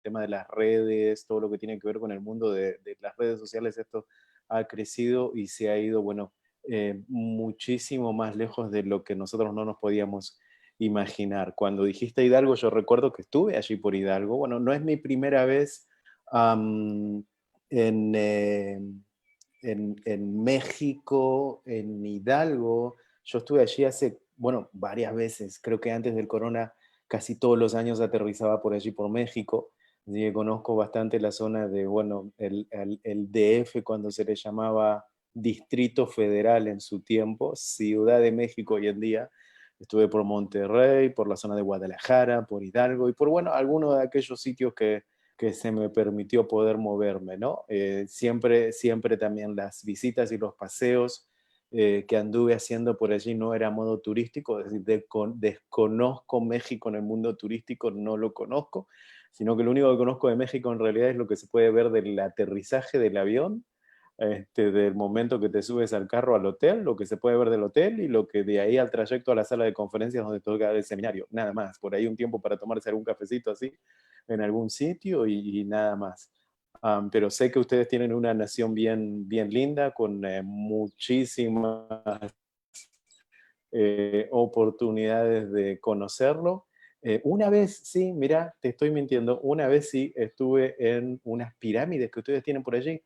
tema de las redes, todo lo que tiene que ver con el mundo de las redes sociales, esto ha crecido y se ha ido, bueno, muchísimo más lejos de lo que nosotros no nos podíamos imaginar. Cuando dijiste Hidalgo, yo recuerdo que estuve allí por Hidalgo. Bueno, no es mi primera vez am, en, en México, en Hidalgo. Yo estuve allí hace, bueno, varias veces. Creo que antes del corona casi todos los años aterrizaba por allí, por México. Así que conozco bastante la zona de, bueno, el DF cuando se le llamaba Distrito Federal en su tiempo, Ciudad de México hoy en día. Estuve por Monterrey, por la zona de Guadalajara, por Hidalgo y por, bueno, algunos de aquellos sitios que se me permitió poder moverme, ¿no? Siempre también las visitas y los paseos que anduve haciendo por allí no era a modo turístico, es decir, desconozco México en el mundo turístico, no lo conozco, sino que lo único que conozco de México en realidad es lo que se puede ver del aterrizaje del avión, del momento que te subes al carro al hotel, lo que se puede ver del hotel y lo que de ahí al trayecto a la sala de conferencias donde tengo que dar el seminario, nada más, por ahí un tiempo para tomarse algún cafecito así en algún sitio y nada más. Pero sé que ustedes tienen una nación bien linda, con muchísimas oportunidades de conocerlo. Una vez, sí, mira, te estoy mintiendo, una vez sí estuve en unas pirámides que ustedes tienen por allí,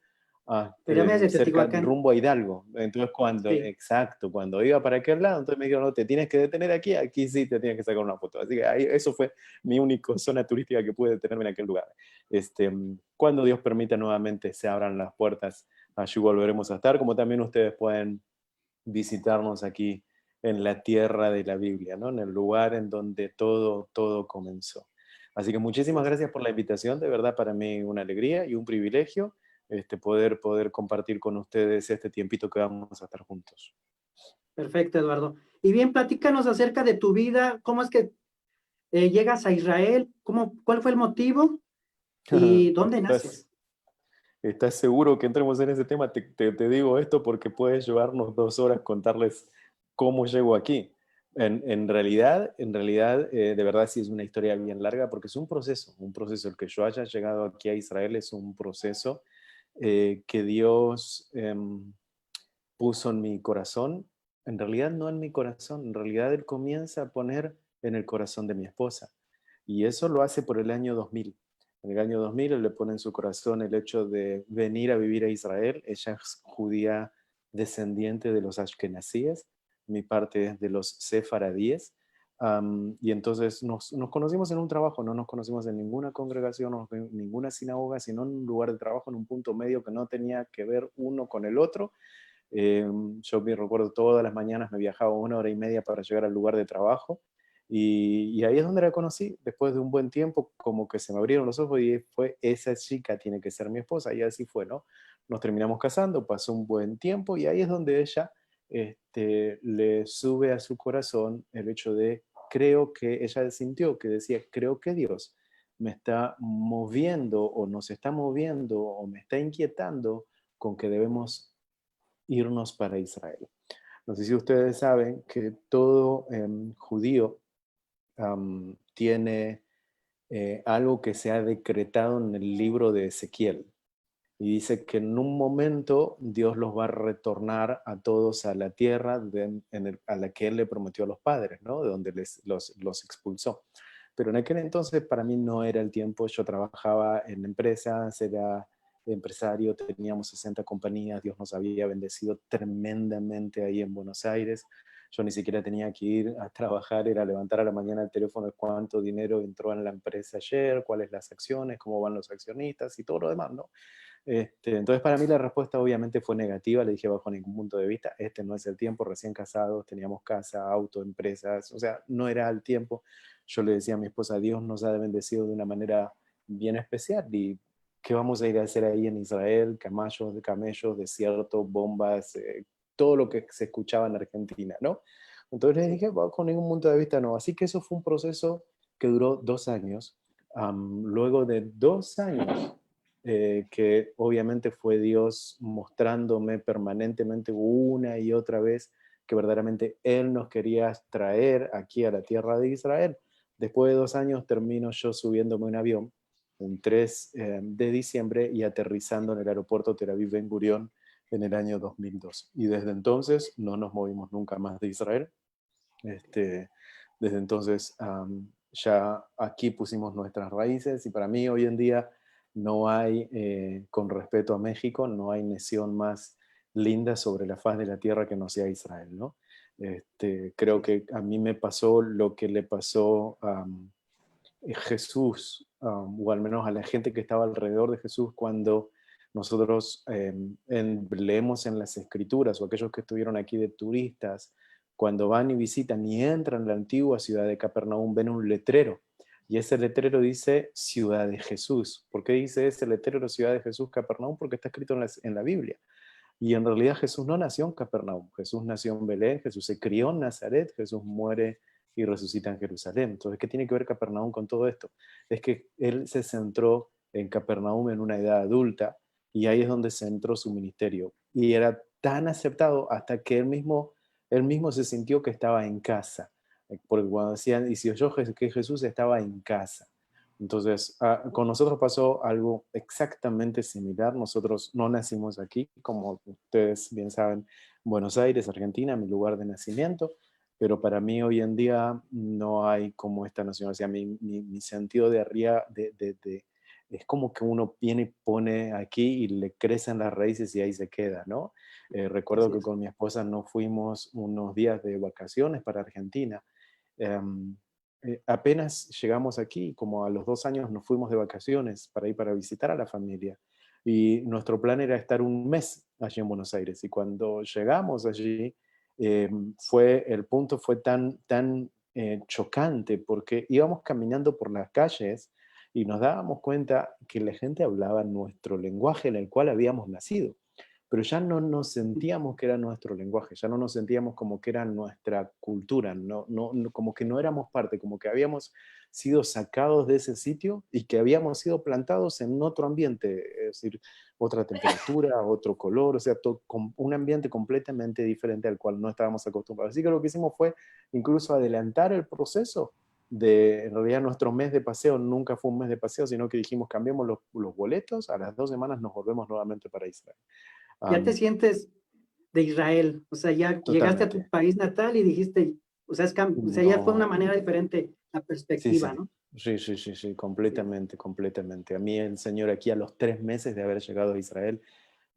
Pirámides de cerca, Teotihuacán. rumbo a Hidalgo. Entonces, Sí, exacto, cuando iba para aquel lado, entonces me dijeron, no, te tienes que detener aquí, aquí sí te tienes que sacar una foto. Así que ahí, eso fue mi única zona turística que pude detenerme en aquel lugar. Cuando Dios permita nuevamente se abran las puertas, allí volveremos a estar, como también ustedes pueden visitarnos aquí en la tierra de la Biblia, ¿no? En el lugar en donde todo comenzó. Así que muchísimas pues, gracias por la invitación, de verdad para mí una alegría y un privilegio poder compartir con ustedes este tiempito que vamos a estar juntos. perfecto, Eduardo. Y bien, platícanos acerca de tu vida, cómo es que llegas a Israel, cuál fue el motivo y dónde naces. ¿Estás, estás seguro que entremos en ese tema? Te digo esto porque puedes llevarnos 2 horas contarles cómo llego aquí. En realidad, de verdad sí es una historia bien larga porque es un proceso. El que yo haya llegado aquí a Israel es un proceso que Dios puso en mi corazón. En realidad no en mi corazón, en realidad Él comienza a poner en el corazón de mi esposa. Y eso lo hace por el año 2000. En el año 2000 Él le pone en su corazón el hecho de venir a vivir a Israel. Ella es judía descendiente de los ashkenazíes, mi parte es de los sefaradíes. Y entonces nos conocimos en un trabajo, no nos conocimos en ninguna congregación, no en ninguna sinagoga, sino en un lugar de trabajo, en un punto medio que no tenía que ver uno con el otro. Yo me recuerdo todas las mañanas me viajaba 1 hora y media para llegar al lugar de trabajo y ahí es donde la conocí. Después de un buen tiempo, como que se me abrieron los ojos y fue, esa chica tiene que ser mi esposa, y así fue, ¿no? Nos terminamos casando, pasó un buen tiempo y ahí es donde ella le sube a su corazón el hecho de, creo que ella sintió que decía, creo que Dios me está moviendo o nos está moviendo o me está inquietando con que debemos irnos para Israel. No sé si ustedes saben que todo judío tiene algo que se ha decretado en el libro de Ezequiel. Y dice que en un momento Dios los va a retornar a todos a la tierra a la que Él le prometió a los padres, ¿no? De donde los expulsó. Pero en aquel entonces para mí no era el tiempo. Yo trabajaba en empresas, era empresario, teníamos 60 compañías, Dios nos había bendecido tremendamente ahí en Buenos Aires. Yo ni siquiera tenía que ir a trabajar, era levantar a la mañana el teléfono de cuánto dinero entró en la empresa ayer, cuáles las acciones, cómo van los accionistas y todo lo demás, ¿no? Entonces para mí la respuesta obviamente fue negativa, le dije bajo ningún punto de vista, este no es el tiempo, recién casados, teníamos casa, auto, empresas, o sea, no era el tiempo. Yo le decía a mi esposa, Dios nos ha bendecido de una manera bien especial y ¿qué vamos a ir a hacer ahí en Israel? Camellos, desierto, bombas, todo lo que se escuchaba en Argentina, ¿no? Entonces le dije, bajo ningún punto de vista no. Así que eso fue un proceso que duró 2 años. Luego de 2 años que obviamente fue Dios mostrándome permanentemente una y otra vez que verdaderamente Él nos quería traer aquí a la tierra de Israel. Después de 2 años termino yo subiéndome a un avión un 3 de diciembre y aterrizando en el aeropuerto Tel Aviv Ben Gurión en el año 2002. Y desde entonces no nos movimos nunca más de Israel. Desde entonces ya aquí pusimos nuestras raíces y para mí hoy en día no hay, con respeto a México, no hay nación más linda sobre la faz de la tierra que no sea Israel, ¿no? Creo Sí, que a mí me pasó lo que le pasó a Jesús, o al menos a la gente que estaba alrededor de Jesús cuando nosotros leemos en las escrituras, o aquellos que estuvieron aquí de turistas, cuando van y visitan y entran en la antigua ciudad de Capernaum, ven un letrero. Y ese letrero dice Ciudad de Jesús. ¿Por qué dice ese letrero Ciudad de Jesús Capernaum? Porque está escrito en la Biblia. Y en realidad Jesús no nació en Capernaum, Jesús nació en Belén, Jesús se crió en Nazaret, Jesús muere y resucita en Jerusalén. Entonces, ¿qué tiene que ver Capernaum con todo esto? Es que él se centró en Capernaum en una edad adulta y ahí es donde se centró su ministerio. Y era tan aceptado hasta que él mismo se sintió que estaba en casa. Porque cuando decían, y si oyó que Jesús estaba en casa. Entonces, con nosotros pasó algo exactamente similar. Nosotros no nacimos aquí, como ustedes bien saben, Buenos Aires, Argentina, mi lugar de nacimiento, pero para mí hoy en día no hay como esta nación. O sea, mi sentido de arriba, es como que uno viene y pone aquí y le crecen las raíces y ahí se queda, ¿no? Recuerdo así que es. con mi esposa nos fuimos unos días de vacaciones para Argentina. Apenas llegamos aquí, como a los 2 años nos fuimos de vacaciones para ir para visitar a la familia. Y nuestro plan era estar un mes allí en Buenos Aires. Y cuando llegamos allí, el punto fue tan chocante porque íbamos caminando por las calles y nos dábamos cuenta que la gente hablaba nuestro lenguaje en el cual habíamos nacido, pero ya no nos sentíamos que era nuestro lenguaje, ya no nos sentíamos como que era nuestra cultura, como que no éramos parte, como que habíamos sido sacados de ese sitio y que habíamos sido plantados en otro ambiente, es decir, otra temperatura, otro color, o sea, con un ambiente completamente diferente al cual no estábamos acostumbrados. Así que lo que hicimos fue incluso adelantar el proceso en realidad nuestro mes de paseo nunca fue un mes de paseo, sino que dijimos cambiemos los boletos, a las 2 semanas nos volvemos nuevamente para Israel. Ya te Am, sientes de Israel, o sea, ya llegaste a tu Totalmente. país natal y dijiste, o sea, o sea, ya fue una No, manera diferente la sí, perspectiva, sí. ¿no? Sí, sí, sí, sí, Sí. completamente, completamente. A mí el Señor aquí a los 3 meses de haber llegado a Israel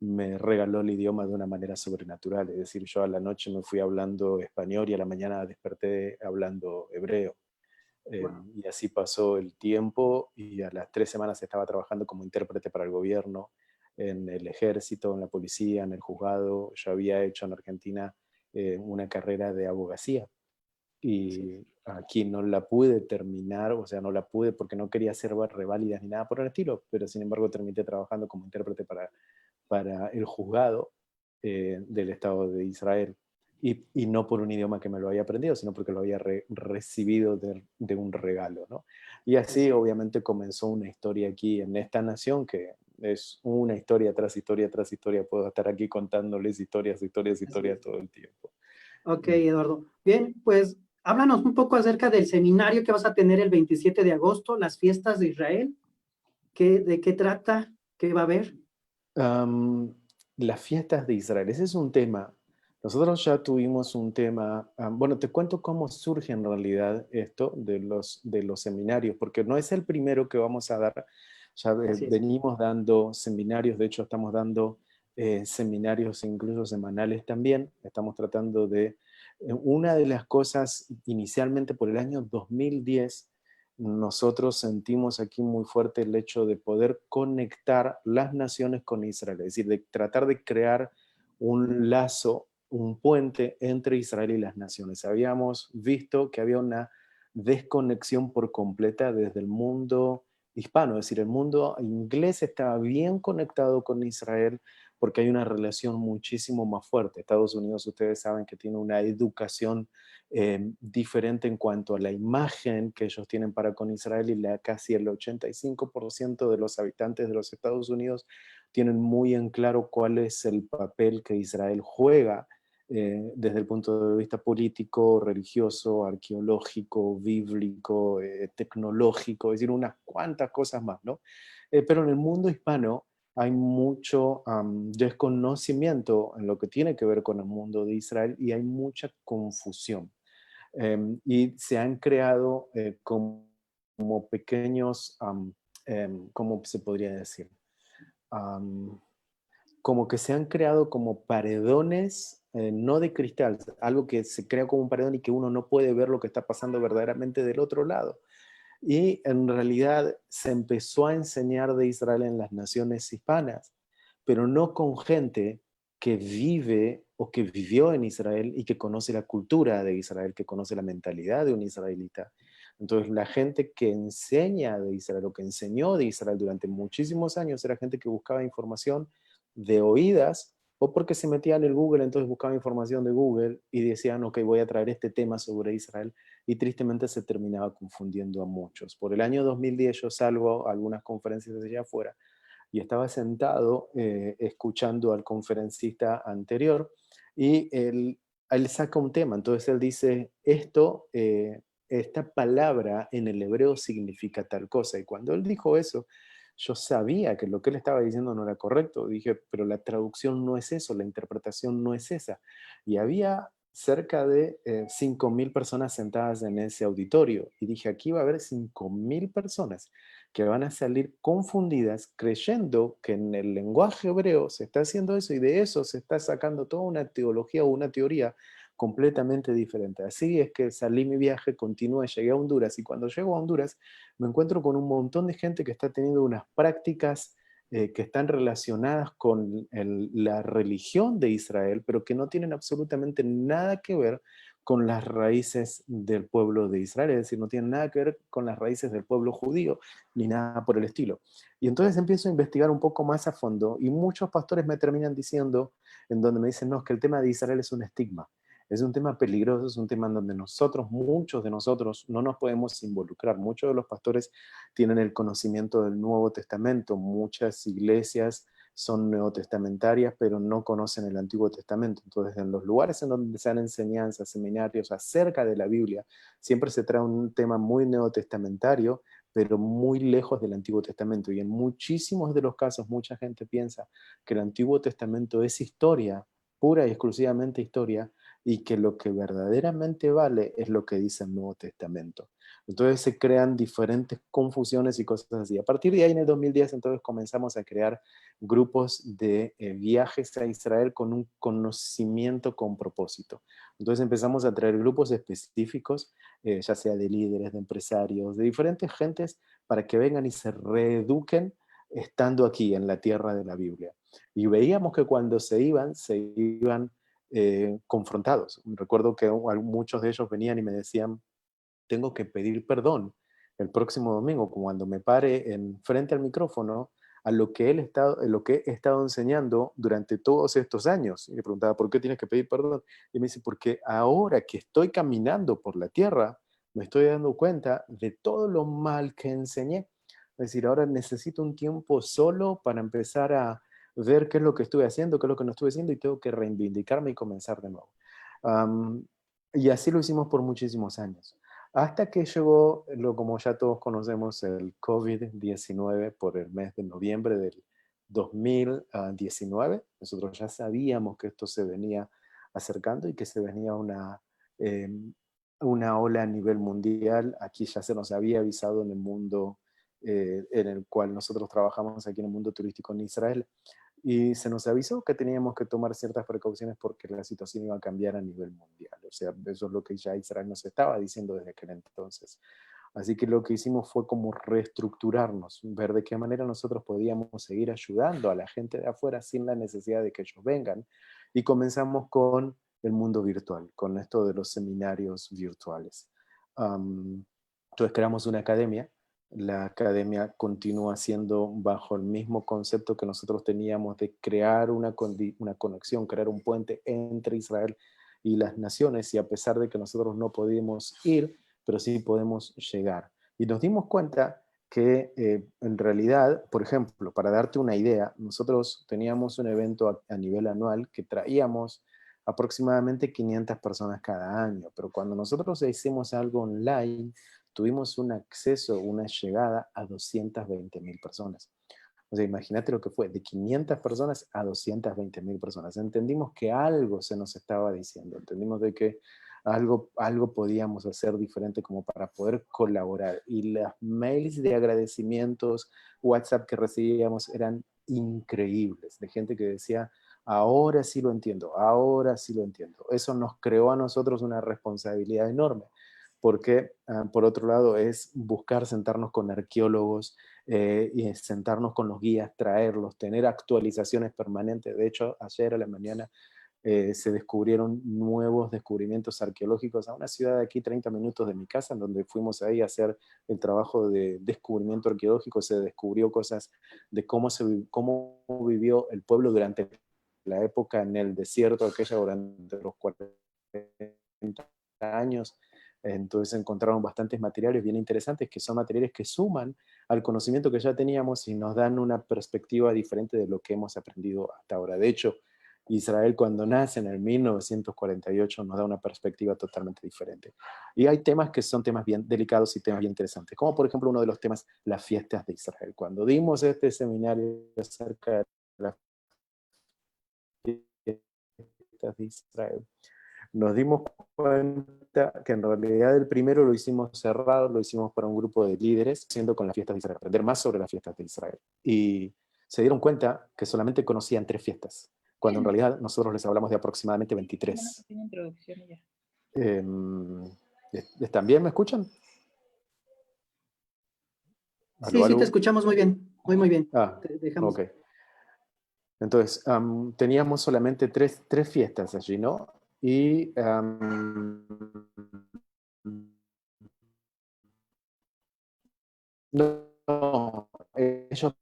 me regaló el idioma de una manera sobrenatural. Es decir, yo a la noche me fui hablando español y a la mañana desperté hablando hebreo. Wow. Y así pasó el tiempo y a las 3 semanas estaba trabajando como intérprete para el gobierno, en el ejército, en la policía, en el juzgado. Yo había hecho en Argentina una carrera de abogacía Sí. y aquí no la pude terminar, o sea, no la pude porque no quería hacer reválidas ni nada por el estilo, pero sin embargo terminé trabajando como intérprete para el juzgado del Estado de Israel. Y no por un idioma que me lo había aprendido, sino porque lo había recibido de un regalo, ¿no? Y así Así. obviamente comenzó una historia aquí en esta nación que es una historia tras historia tras historia. Puedo estar aquí contándoles historias, historias, Así historias es. todo el tiempo. Ok, Mm. Eduardo. Bien, pues háblanos un poco acerca del seminario que vas a tener el 27 de agosto, las fiestas de Israel. ¿De qué trata? ¿Qué va a haber? Am, las fiestas de Israel, ese es un tema. Nosotros ya tuvimos un tema, bueno, te cuento cómo surge en realidad esto de los seminarios, porque no es el primero que vamos a dar, ya Así es. venimos dando seminarios, de hecho estamos dando seminarios incluso semanales también, estamos tratando una de las cosas inicialmente por el año 2010 nosotros sentimos aquí muy fuerte el hecho de poder conectar las naciones con Israel, es decir, de tratar de crear un lazo, un puente entre Israel y las naciones. Habíamos visto que había una desconexión por completa desde el mundo hispano, es decir, el mundo inglés estaba bien conectado con Israel porque hay una relación muchísimo más fuerte. Estados Unidos, ustedes saben que tiene una educación diferente en cuanto a la imagen que ellos tienen para con Israel y casi el 85% de los habitantes de los Estados Unidos tienen muy en claro cuál es el papel que Israel juega desde el punto de vista político, religioso, arqueológico, bíblico, tecnológico, es decir, unas cuantas cosas más, ¿no? Pero en el mundo hispano hay mucho desconocimiento en lo que tiene que ver con el mundo de Israel y hay mucha confusión. Y se han creado como pequeños, ¿cómo se podría decir? Am, Como que se han creado como paredones, no de cristal, algo que se crea como un paredón y que uno no puede ver lo que está pasando verdaderamente del otro lado. Y en realidad se empezó a enseñar de Israel en las naciones hispanas, pero no con gente que vive o que vivió en Israel y que conoce la cultura de Israel, que conoce la mentalidad de un israelita. Entonces, la gente que enseña de Israel o que enseñó de Israel durante muchísimos años era gente que buscaba información de oídas o porque se metía en el Google, entonces buscaba información de Google y decían, ok, voy a traer este tema sobre Israel y tristemente se terminaba confundiendo a muchos. Por el año 2010 yo salgo a algunas conferencias de allá afuera y estaba sentado escuchando al conferencista anterior y él saca un tema, entonces él dice, esta palabra en el hebreo significa tal cosa, y cuando él dijo eso, yo sabía que lo que él estaba diciendo no era correcto, dije, pero la traducción no es eso, la interpretación no es esa, y había cerca de 5.000 personas sentadas en ese auditorio, y dije, aquí va a haber 5.000 personas que van a salir confundidas creyendo que en el lenguaje hebreo se está haciendo eso y de eso se está sacando toda una teología o una teoría completamente diferente. Así es que salí mi viaje, continué, llegué a Honduras y cuando llego a Honduras me encuentro con un montón de gente que está teniendo unas prácticas que están relacionadas con la religión de Israel, pero que no tienen absolutamente nada que ver con las raíces del pueblo de Israel, es decir, no tienen nada que ver con las raíces del pueblo judío, ni nada por el estilo. Y entonces empiezo a investigar un poco más a fondo y muchos pastores me terminan diciendo, en donde me dicen, no, es que el tema de Israel es un estigma, es un tema peligroso, es un tema en donde nosotros, muchos de nosotros, no nos podemos involucrar. Muchos de los pastores tienen el conocimiento del Nuevo Testamento, muchas iglesias son neotestamentarias, pero no conocen el Antiguo Testamento. Entonces, en los lugares en donde se dan enseñanzas, seminarios acerca de la Biblia, siempre se trae un tema muy neotestamentario, pero muy lejos del Antiguo Testamento. Y en muchísimos de los casos, mucha gente piensa que el Antiguo Testamento es historia, pura y exclusivamente historia, y que lo que verdaderamente vale es lo que dice el Nuevo Testamento. Entonces se crean diferentes confusiones y cosas así. A partir de ahí, en el 2010, entonces comenzamos a crear grupos de viajes a Israel con un conocimiento con propósito. Entonces empezamos a traer grupos específicos, ya sea de líderes, de empresarios, de diferentes gentes, para que vengan y se reeduquen estando aquí en la tierra de la Biblia. Y veíamos que cuando se iban confrontados. Recuerdo que muchos de ellos venían y me decían, tengo que pedir perdón el próximo domingo, cuando me pare en frente al micrófono, a lo que he estado enseñando durante todos estos años. Y le preguntaba, ¿por qué tienes que pedir perdón? Y me dice, porque ahora que estoy caminando por la tierra, me estoy dando cuenta de todo lo mal que enseñé. Es decir, ahora necesito un tiempo solo para empezar a ver qué es lo que estuve haciendo, qué es lo que no estuve haciendo y tengo que reivindicarme y comenzar de nuevo. Um, y así lo hicimos por muchísimos años. Hasta que llegó, como ya todos conocemos, el COVID-19 por el mes de noviembre del 2019. Nosotros ya sabíamos que esto se venía acercando y que se venía eh, una ola a nivel mundial. Aquí ya se nos había avisado en el mundo en el cual nosotros trabajamos aquí en el mundo turístico en Israel. Y se nos avisó que teníamos que tomar ciertas precauciones porque la situación iba a cambiar a nivel mundial. O sea, eso es lo que ya Israel nos estaba diciendo desde aquel entonces. Así que lo que hicimos fue como reestructurarnos, ver de qué manera nosotros podíamos seguir ayudando a la gente de afuera sin la necesidad de que ellos vengan. Y comenzamos con el mundo virtual, con esto de los seminarios virtuales. Entonces creamos una academia. La academia continúa siendo bajo el mismo concepto que nosotros teníamos de crear una conexión, crear un puente entre Israel y las naciones, y a pesar de que nosotros no podíamos ir, pero sí podemos llegar. Y nos dimos cuenta que en realidad, por ejemplo, para darte una idea, nosotros teníamos un evento a nivel anual que traíamos aproximadamente 500 personas cada año, pero cuando nosotros hicimos algo online, tuvimos un acceso, una llegada a 220.000 personas. O sea, imagínate lo que fue, de 500 personas a 220.000 personas. Entendimos que algo se nos estaba diciendo, entendimos de que algo podíamos hacer diferente como para poder colaborar. Y las mails de agradecimientos, WhatsApp que recibíamos eran increíbles, de gente que decía, ahora sí lo entiendo, ahora sí lo entiendo. Eso nos creó a nosotros una responsabilidad enorme, porque por otro lado es buscar sentarnos con arqueólogos, y sentarnos con los guías, traerlos, tener actualizaciones permanentes. De hecho, ayer a la mañana se descubrieron nuevos descubrimientos arqueológicos a una ciudad de aquí, 30 minutos de mi casa, en donde fuimos ahí a hacer el trabajo de descubrimiento arqueológico. Se descubrió cosas de cómo vivió el pueblo durante la época en el desierto, aquella durante los 40 años. Entonces encontraron bastantes materiales bien interesantes, que son materiales que suman al conocimiento que ya teníamos y nos dan una perspectiva diferente de lo que hemos aprendido hasta ahora. De hecho, Israel cuando nace en el 1948 nos da una perspectiva totalmente diferente. Y hay temas que son temas bien delicados y temas bien interesantes, como por ejemplo uno de los temas, las fiestas de Israel. Cuando dimos este seminario acerca de las fiestas de Israel, nos dimos cuenta que en realidad el primero lo hicimos cerrado, lo hicimos para un grupo de líderes, siendo con las fiestas de Israel, aprender más sobre las fiestas de Israel. Y se dieron cuenta que solamente conocían 3 fiestas, cuando en realidad nosotros les hablamos de aproximadamente 23. ¿Están bien? ¿Me escuchan? Sí, ¿Aló, sí, te aló? escuchamos muy bien, muy bien. Ah, Te dejamos. ok. Entonces, teníamos solamente tres fiestas allí, ¿no? Y no, ellos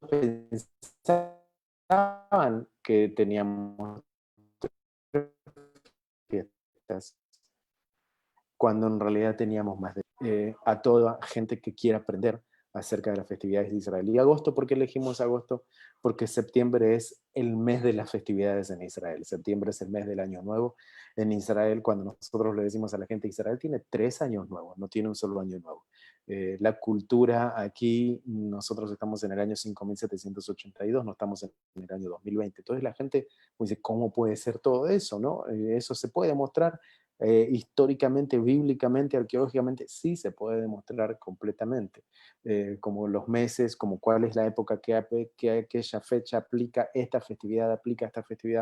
pensaban que teníamos 3 fiestas, cuando en realidad teníamos más a toda gente que quiera aprender acerca de las festividades de Israel. ¿Y agosto? ¿Por qué elegimos agosto? Porque septiembre es el mes de las festividades en Israel. Septiembre es el mes del Año Nuevo. En Israel, cuando nosotros le decimos a la gente, Israel tiene 3 años nuevos, no tiene un solo año nuevo. La cultura aquí, nosotros estamos en el año 5782, no estamos en el año 2020. Entonces la gente dice, ¿cómo puede ser todo eso? ¿No? Eso se puede demostrar históricamente, bíblicamente, arqueológicamente, sí se puede demostrar completamente. Como los meses, como cuál es la época que aquella fecha aplica, esta festividad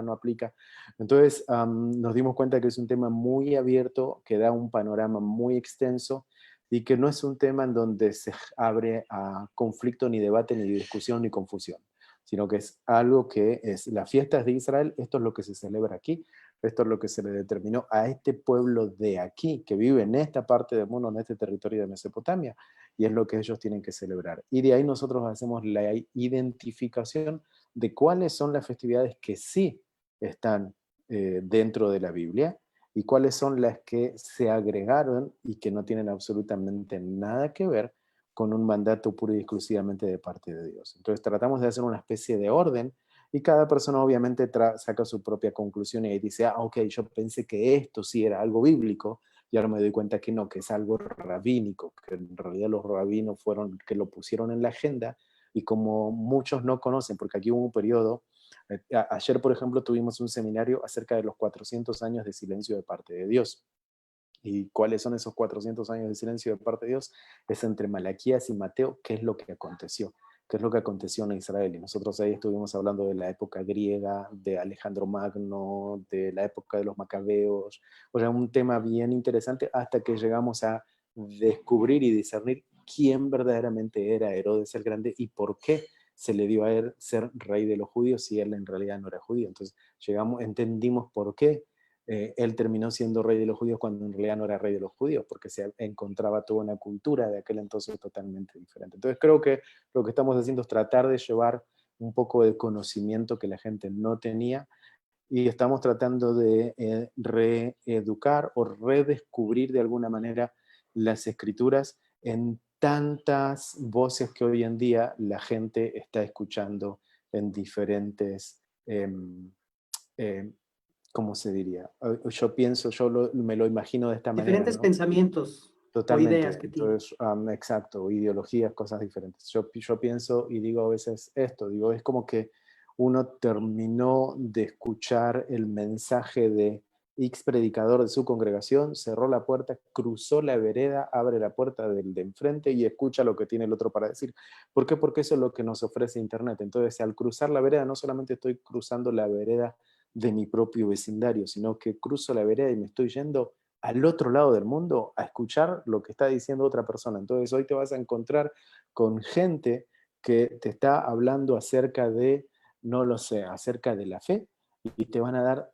no aplica. Entonces nos dimos cuenta que es un tema muy abierto, que da un panorama muy extenso y que no es un tema en donde se abre a conflicto, ni debate, ni discusión, ni confusión, sino que es algo que es las fiestas de Israel, esto es lo que se celebra aquí, esto es lo que se le determinó a este pueblo de aquí, que vive en esta parte del mundo, en este territorio de Mesopotamia, y es lo que ellos tienen que celebrar. Y de ahí nosotros hacemos la identificación de cuáles son las festividades que sí están dentro de la Biblia y cuáles son las que se agregaron y que no tienen absolutamente nada que ver con un mandato puro y exclusivamente de parte de Dios. Entonces tratamos de hacer una especie de orden y cada persona obviamente saca su propia conclusión y dice, ah, ok, yo pensé que esto sí era algo bíblico y ahora me doy cuenta que no, que es algo rabínico, que en realidad los rabinos fueron que lo pusieron en la agenda y como muchos no conocen, porque aquí hubo un periodo, ayer por ejemplo tuvimos un seminario acerca de los 400 años de silencio de parte de Dios. ¿Y cuáles son esos 400 años de silencio de parte de Dios? Es entre Malaquías y Mateo, ¿qué es lo que aconteció? ¿Qué es lo que aconteció en Israel? Y nosotros ahí estuvimos hablando de la época griega, de Alejandro Magno, de la época de los macabeos, o sea, un tema bien interesante hasta que llegamos a descubrir y discernir quién verdaderamente era Herodes el Grande y por qué se le dio a él ser rey de los judíos si él en realidad no era judío. Entonces entendimos por qué él terminó siendo rey de los judíos cuando en realidad no era rey de los judíos, porque se encontraba toda una cultura de aquel entonces totalmente diferente. Entonces creo que lo que estamos haciendo es tratar de llevar un poco de conocimiento que la gente no tenía y estamos tratando de reeducar o redescubrir de alguna manera las escrituras en tantas voces que hoy en día la gente está escuchando en diferentes eh, ¿cómo se diría? Yo pienso, me lo imagino de esta manera, Diferentes ¿no? pensamientos o ideas Totalmente. que tiene. Entonces, exacto, ideologías, cosas diferentes. Yo pienso y digo a veces esto, digo, es como que uno terminó de escuchar el mensaje de X predicador de su congregación, cerró la puerta, cruzó la vereda, abre la puerta del de enfrente y escucha lo que tiene el otro para decir. ¿Por qué? Porque eso es lo que nos ofrece Internet. Entonces, al cruzar la vereda, no solamente estoy cruzando la vereda de mi propio vecindario, sino que cruzo la vereda y me estoy yendo al otro lado del mundo a escuchar lo que está diciendo otra persona. Entonces hoy te vas a encontrar con gente que te está hablando acerca de, no lo sé, acerca de la fe y te van a dar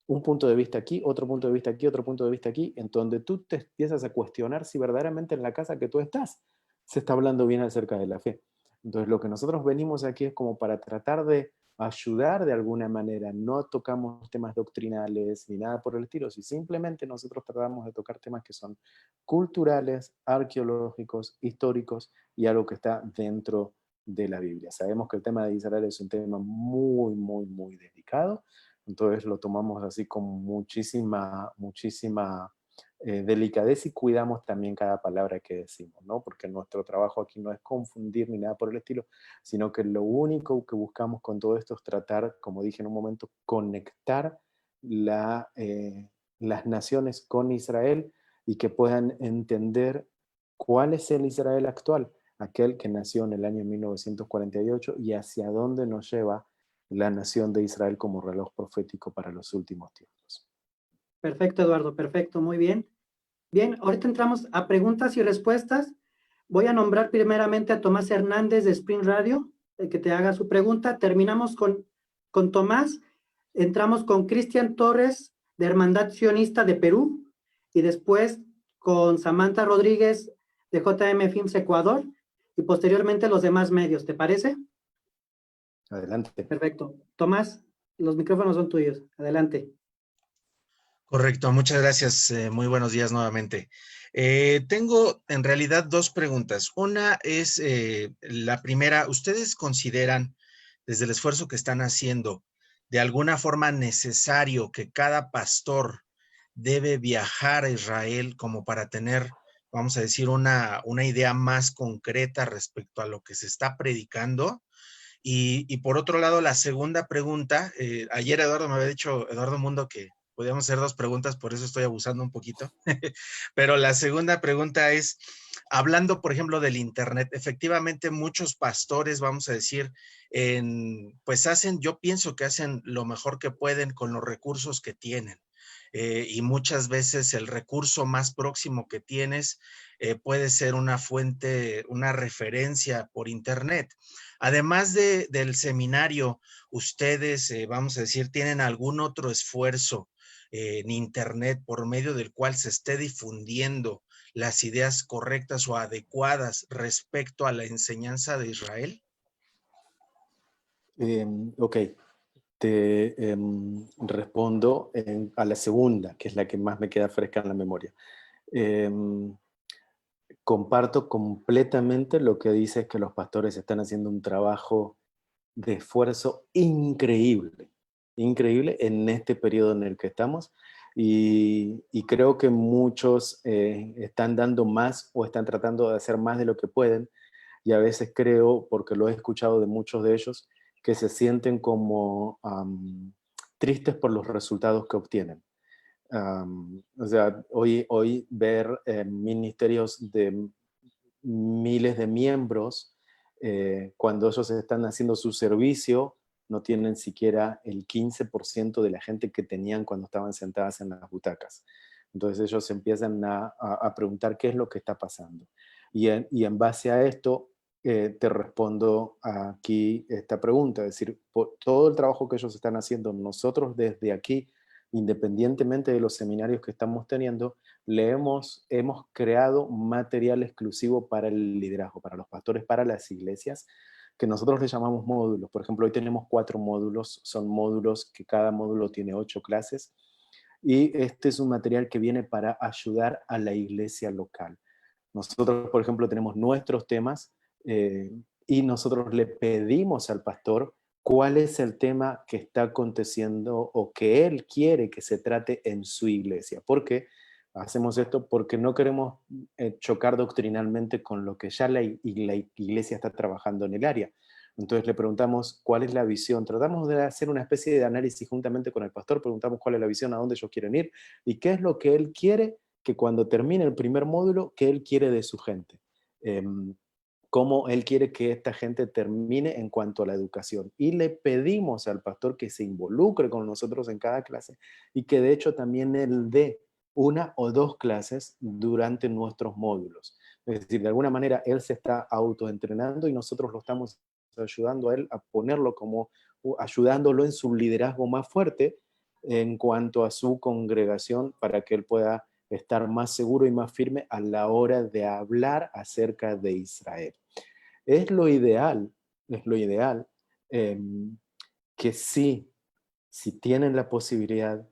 un punto de vista aquí, otro punto de vista aquí, otro punto de vista aquí, en donde tú te empiezas a cuestionar si verdaderamente en la casa que tú estás se está hablando bien acerca de la fe. Entonces lo que nosotros venimos aquí es como para tratar de ayudar de alguna manera. No tocamos temas doctrinales ni nada por el estilo, si simplemente nosotros tratamos de tocar temas que son culturales, arqueológicos, históricos y algo que está dentro de la Biblia. Sabemos que el tema de Israel es un tema muy, muy, muy delicado, entonces lo tomamos así con muchísima delicadeza y cuidamos también cada palabra que decimos, ¿no? Porque nuestro trabajo aquí no es confundir ni nada por el estilo, sino que lo único que buscamos con todo esto es tratar, como dije en un momento, conectar las naciones con Israel y que puedan entender cuál es el Israel actual, aquel que nació en el año 1948 y hacia dónde nos lleva la nación de Israel como reloj profético para los últimos tiempos. Perfecto, Eduardo, perfecto, muy bien. Bien, ahorita entramos a preguntas y respuestas. Voy a nombrar primeramente a Tomás Hernández de Spring Radio, que te haga su pregunta. Terminamos con Tomás. Entramos con Cristian Torres de Hermandad Sionista de Perú y después con Samantha Rodríguez de JM Films Ecuador y posteriormente los demás medios. ¿Te parece? Adelante. Perfecto. Tomás, los micrófonos son tuyos. Adelante. Correcto, muchas gracias. Muy buenos días nuevamente. Tengo en realidad dos preguntas. Una es la primera, ¿ustedes consideran desde el esfuerzo que están haciendo de alguna forma necesario que cada pastor debe viajar a Israel como para tener, vamos a decir, una idea más concreta respecto a lo que se está predicando? Y por otro lado, la segunda pregunta, ayer Eduardo me había dicho, Eduardo Mundo, que podíamos hacer dos preguntas, por eso estoy abusando un poquito. Pero la segunda pregunta es, hablando, por ejemplo, del Internet, efectivamente muchos pastores, vamos a decir, pues hacen, yo pienso que hacen lo mejor que pueden con los recursos que tienen. Y muchas veces el recurso más próximo que tienes puede ser una fuente, una referencia por Internet. Además del seminario, ustedes, vamos a decir, ¿tienen algún otro esfuerzo en Internet por medio del cual se esté difundiendo las ideas correctas o adecuadas respecto a la enseñanza de Israel? Ok, te respondo a la segunda, que es la que más me queda fresca en la memoria. Comparto completamente lo que dices, que los pastores están haciendo un trabajo de esfuerzo increíble, increíble en este periodo en el que estamos y creo que muchos están dando más o están tratando de hacer más de lo que pueden y a veces creo, porque lo he escuchado de muchos de ellos, que se sienten como tristes por los resultados que obtienen. O sea, hoy ver ministerios de miles de miembros, cuando ellos están haciendo su servicio, no tienen siquiera el 15% de la gente que tenían cuando estaban sentadas en las butacas. Entonces ellos empiezan a preguntar qué es lo que está pasando. Y en base a esto, te respondo aquí esta pregunta, es decir, por todo el trabajo que ellos están haciendo, nosotros desde aquí, independientemente de los seminarios que estamos teniendo, hemos creado material exclusivo para el liderazgo, para los pastores, para las iglesias, que nosotros le llamamos módulos. Por ejemplo, hoy tenemos 4 módulos, son módulos que cada módulo tiene 8 clases, y este es un material que viene para ayudar a la iglesia local. Nosotros, por ejemplo, tenemos nuestros temas y nosotros le pedimos al pastor cuál es el tema que está aconteciendo o que él quiere que se trate en su iglesia. ¿Por qué hacemos esto? Porque no queremos chocar doctrinalmente con lo que ya la iglesia está trabajando en el área. Entonces le preguntamos cuál es la visión. Tratamos de hacer una especie de análisis juntamente con el pastor, preguntamos cuál es la visión, a dónde ellos quieren ir y qué es lo que él quiere que cuando termine el primer módulo, qué él quiere de su gente. Cómo él quiere que esta gente termine en cuanto a la educación. Y le pedimos al pastor que se involucre con nosotros en cada clase y que de hecho también él dé una o dos clases durante nuestros módulos. Es decir, de alguna manera él se está autoentrenando y nosotros lo estamos ayudando a él a ponerlo como, ayudándolo en su liderazgo más fuerte en cuanto a su congregación para que él pueda estar más seguro y más firme a la hora de hablar acerca de Israel. Es lo ideal eh, que sí, si tienen la posibilidad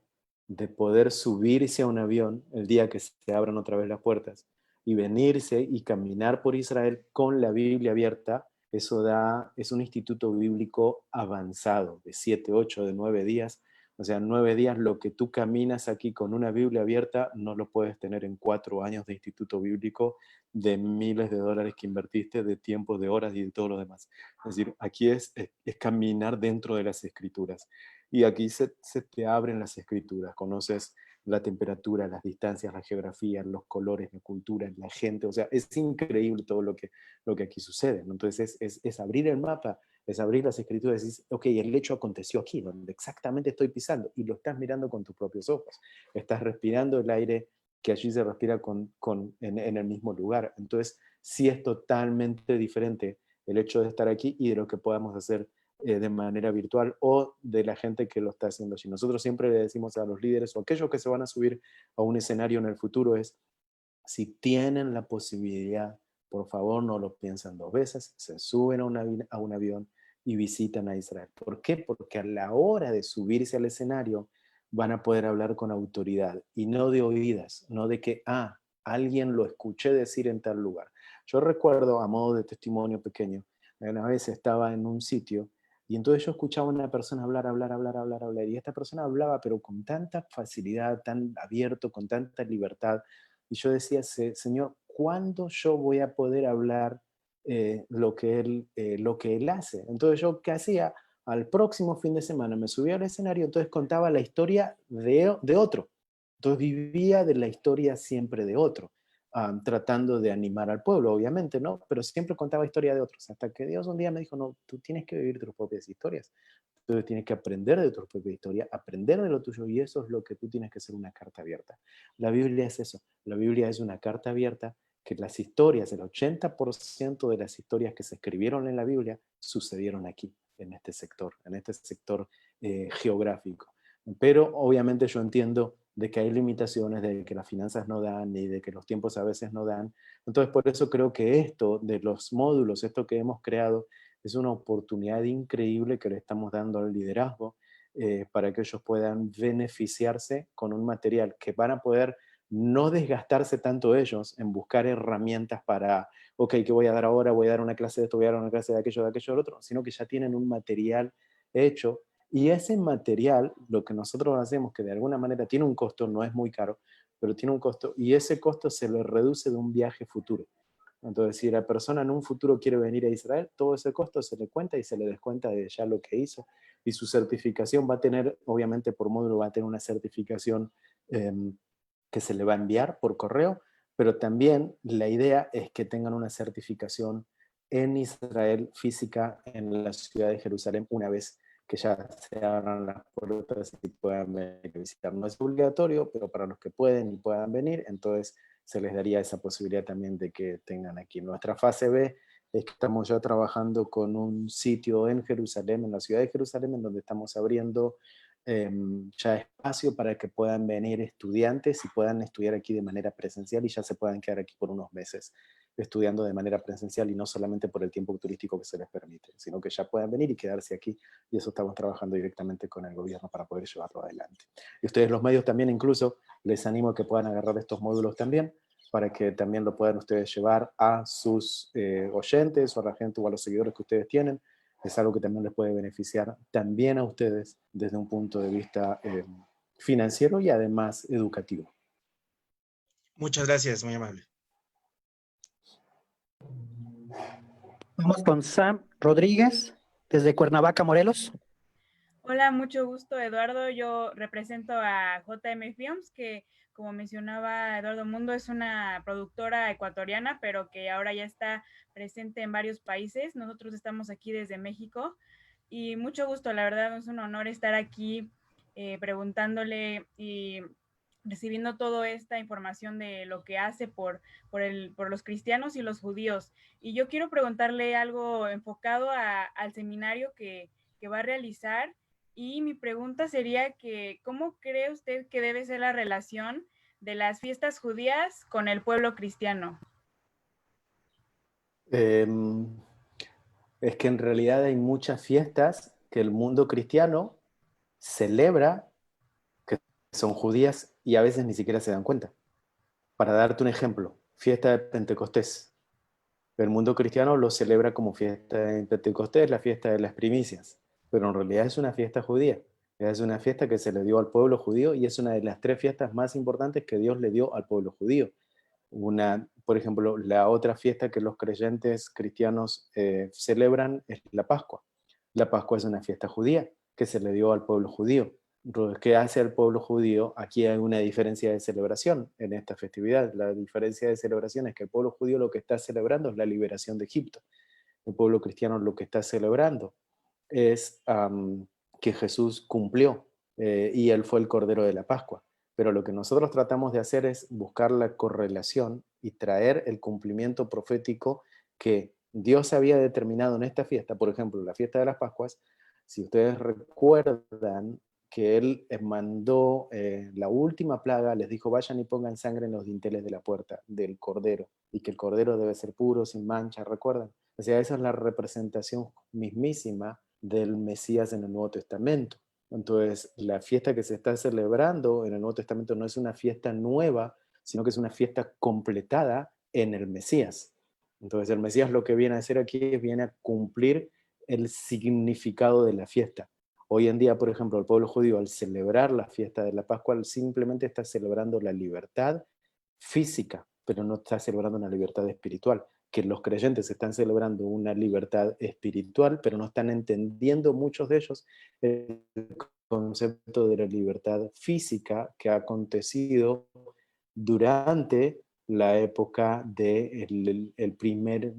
de poder subirse a un avión el día que se abran otra vez las puertas y venirse y caminar por Israel con la Biblia abierta, es un instituto bíblico avanzado de 7, 8, de 9 días. O sea, 9 días, lo que tú caminas aquí con una Biblia abierta, no lo puedes tener en 4 años de instituto bíblico, de miles de dólares que invertiste, de tiempos, de horas y de todo lo demás. Es decir, aquí es caminar dentro de las escrituras. Y aquí se te abren las escrituras, conoces la temperatura, las distancias, la geografía, los colores, la cultura, la gente. O sea, es increíble todo lo que aquí sucede, ¿no? Entonces es abrir el mapa, es abrir las escrituras y decir, ok, el hecho aconteció aquí, donde exactamente estoy pisando, y lo estás mirando con tus propios ojos. Estás respirando el aire que allí se respira en el mismo lugar. Entonces, sí es totalmente diferente el hecho de estar aquí y de lo que podamos hacer de manera virtual o de la gente que lo está haciendo. Si nosotros siempre le decimos a los líderes o aquellos que se van a subir a un escenario en el futuro es, si tienen la posibilidad, por favor no lo piensan 2 veces, se suben a un avión y visitan a Israel. ¿Por qué? Porque a la hora de subirse al escenario van a poder hablar con autoridad y no de oídas, no de que, alguien lo escuché decir en tal lugar. Yo recuerdo, a modo de testimonio pequeño, una vez estaba en un sitio y entonces yo escuchaba a una persona hablar, y esta persona hablaba, pero con tanta facilidad, tan abierto, con tanta libertad, y yo decía, Señor, ¿cuándo yo voy a poder hablar lo que él hace? Entonces yo, ¿qué hacía? Al próximo fin de semana me subía al escenario, entonces contaba la historia de otro. Entonces vivía de la historia siempre de otro, tratando de animar al pueblo, obviamente, ¿no? Pero siempre contaba historia de otros, hasta que Dios un día me dijo, no, tú tienes que vivir tus propias historias. Entonces tienes que aprender de tu propia historia, aprender de lo tuyo, y eso es lo que tú tienes que hacer, una carta abierta. La Biblia es eso, la Biblia es una carta abierta que las historias, el 80% de las historias que se escribieron en la Biblia sucedieron aquí, en este sector geográfico. Pero obviamente yo entiendo de que hay limitaciones, de que las finanzas no dan y de que los tiempos a veces no dan. Entonces por eso creo que esto de los módulos, esto que hemos creado, es una oportunidad increíble que le estamos dando al liderazgo para que ellos puedan beneficiarse con un material que van a poder no desgastarse tanto ellos en buscar herramientas para, ok, ¿qué voy a dar ahora? Voy a dar una clase de esto, voy a dar una clase de aquello, del otro, sino que ya tienen un material hecho, y ese material, lo que nosotros hacemos, que de alguna manera tiene un costo, no es muy caro, pero tiene un costo, y ese costo se le reduce de un viaje futuro. Entonces, si la persona en un futuro quiere venir a Israel, todo ese costo se le cuenta y se le descuenta de ya lo que hizo. Y su certificación va a tener, obviamente por módulo, va a tener una certificación eh, que se le va a enviar por correo, pero también la idea es que tengan una certificación en Israel física en la ciudad de Jerusalén una vez que ya se abran las puertas y puedan venir a visitar. No es obligatorio, pero para los que pueden y puedan venir, entonces se les daría esa posibilidad también de que tengan aquí. Nuestra fase B es que estamos ya trabajando con un sitio en Jerusalén, en la ciudad de Jerusalén, en donde estamos abriendo ya espacio para que puedan venir estudiantes y puedan estudiar aquí de manera presencial y ya se puedan quedar aquí por unos meses estudiando de manera presencial y no solamente por el tiempo turístico que se les permite, sino que ya puedan venir y quedarse aquí, y eso estamos trabajando directamente con el gobierno para poder llevarlo adelante. Y ustedes los medios también, incluso les animo a que puedan agarrar estos módulos también, para que también lo puedan ustedes llevar a sus oyentes o a la gente o a los seguidores que ustedes tienen, es algo que también les puede beneficiar también a ustedes desde un punto de vista financiero y además educativo. Muchas gracias, muy amable. Vamos con Sam Rodríguez, desde Cuernavaca, Morelos. Hola, mucho gusto, Eduardo. Yo represento a JM Films, que como mencionaba Eduardo Mundo, es una productora ecuatoriana, pero que ahora ya está presente en varios países. Nosotros estamos aquí desde México y mucho gusto, la verdad es un honor estar aquí preguntándole y recibiendo toda esta información de lo que hace por los cristianos y los judíos. Y yo quiero preguntarle algo enfocado al seminario que va a realizar. Y mi pregunta sería que, ¿cómo cree usted que debe ser la relación de las fiestas judías con el pueblo cristiano? Es que en realidad hay muchas fiestas que el mundo cristiano celebra, que son judías y a veces ni siquiera se dan cuenta. Para darte un ejemplo, fiesta de Pentecostés. El mundo cristiano lo celebra como fiesta de Pentecostés, la fiesta de las primicias, pero en realidad es una fiesta judía. Es una fiesta que se le dio al pueblo judío y es una de las 3 fiestas más importantes que Dios le dio al pueblo judío. Por ejemplo, la otra fiesta que los creyentes cristianos celebran es la Pascua. La Pascua es una fiesta judía que se le dio al pueblo judío. Entonces, ¿qué hace el pueblo judío? Aquí hay una diferencia de celebración en esta festividad. La diferencia de celebración es que el pueblo judío lo que está celebrando es la liberación de Egipto. El pueblo cristiano lo que está celebrando es que Jesús cumplió y Él fue el Cordero de la Pascua. Pero lo que nosotros tratamos de hacer es buscar la correlación y traer el cumplimiento profético que Dios había determinado en esta fiesta. Por ejemplo, la fiesta de las Pascuas, si ustedes recuerdan que Él mandó la última plaga, les dijo, vayan y pongan sangre en los dinteles de la puerta del Cordero, y que el Cordero debe ser puro, sin mancha, ¿recuerdan? O sea, esa es la representación mismísima del Mesías en el Nuevo Testamento. Entonces, la fiesta que se está celebrando en el Nuevo Testamento no es una fiesta nueva, sino que es una fiesta completada en el Mesías. Entonces, el Mesías lo que viene a hacer aquí es viene a cumplir el significado de la fiesta. Hoy en día, por ejemplo, el pueblo judío, al celebrar la fiesta de la Pascua, simplemente está celebrando la libertad física, pero no está celebrando una libertad espiritual. Que los creyentes están celebrando una libertad espiritual, pero no están entendiendo muchos de ellos el concepto de la libertad física que ha acontecido durante la época de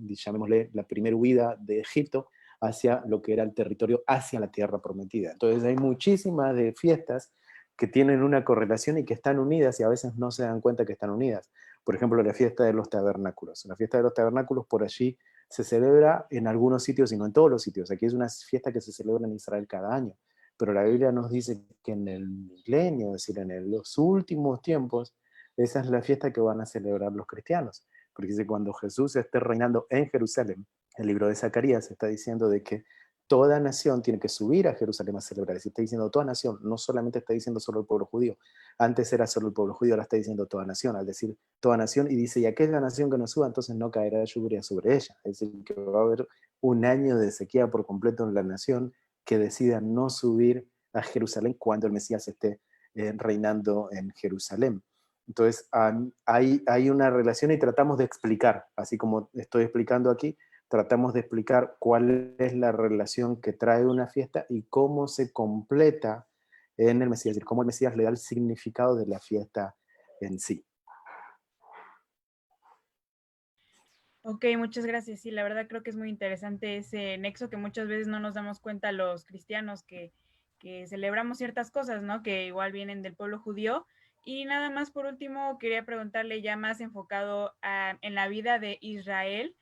llamémosle, la primera huida de Egipto hacia lo que era el territorio, hacia la tierra prometida. Entonces hay muchísimas de fiestas que tienen una correlación y que están unidas y a veces no se dan cuenta que están unidas. Por ejemplo, la fiesta de los tabernáculos. La fiesta de los tabernáculos por allí se celebra en algunos sitios y no en todos los sitios. Aquí es una fiesta que se celebra en Israel cada año. Pero la Biblia nos dice que en el milenio, es decir, en los últimos tiempos, esa es la fiesta que van a celebrar los cristianos. Porque dice, cuando Jesús esté reinando en Jerusalén, el libro de Zacarías está diciendo de que toda nación tiene que subir a Jerusalén a celebrar. Si está diciendo toda nación, no solamente está diciendo solo el pueblo judío. Antes era solo el pueblo judío, ahora está diciendo toda nación. Al decir toda nación, y dice, y aquella nación que no suba, entonces no caerá lluvia sobre ella. Es decir, que va a haber un año de sequía por completo en la nación que decida no subir a Jerusalén cuando el Mesías esté reinando en Jerusalén. Entonces, hay una relación y tratamos de explicar, así como estoy explicando aquí, tratamos de explicar cuál es la relación que trae una fiesta y cómo se completa en el Mesías, es decir, cómo el Mesías le da el significado de la fiesta en sí. Ok, muchas gracias. Sí, la verdad creo que es muy interesante ese nexo que muchas veces no nos damos cuenta los cristianos que celebramos ciertas cosas, ¿no? Que igual vienen del pueblo judío. Y nada más por último, quería preguntarle ya más enfocado en la vida de Israel.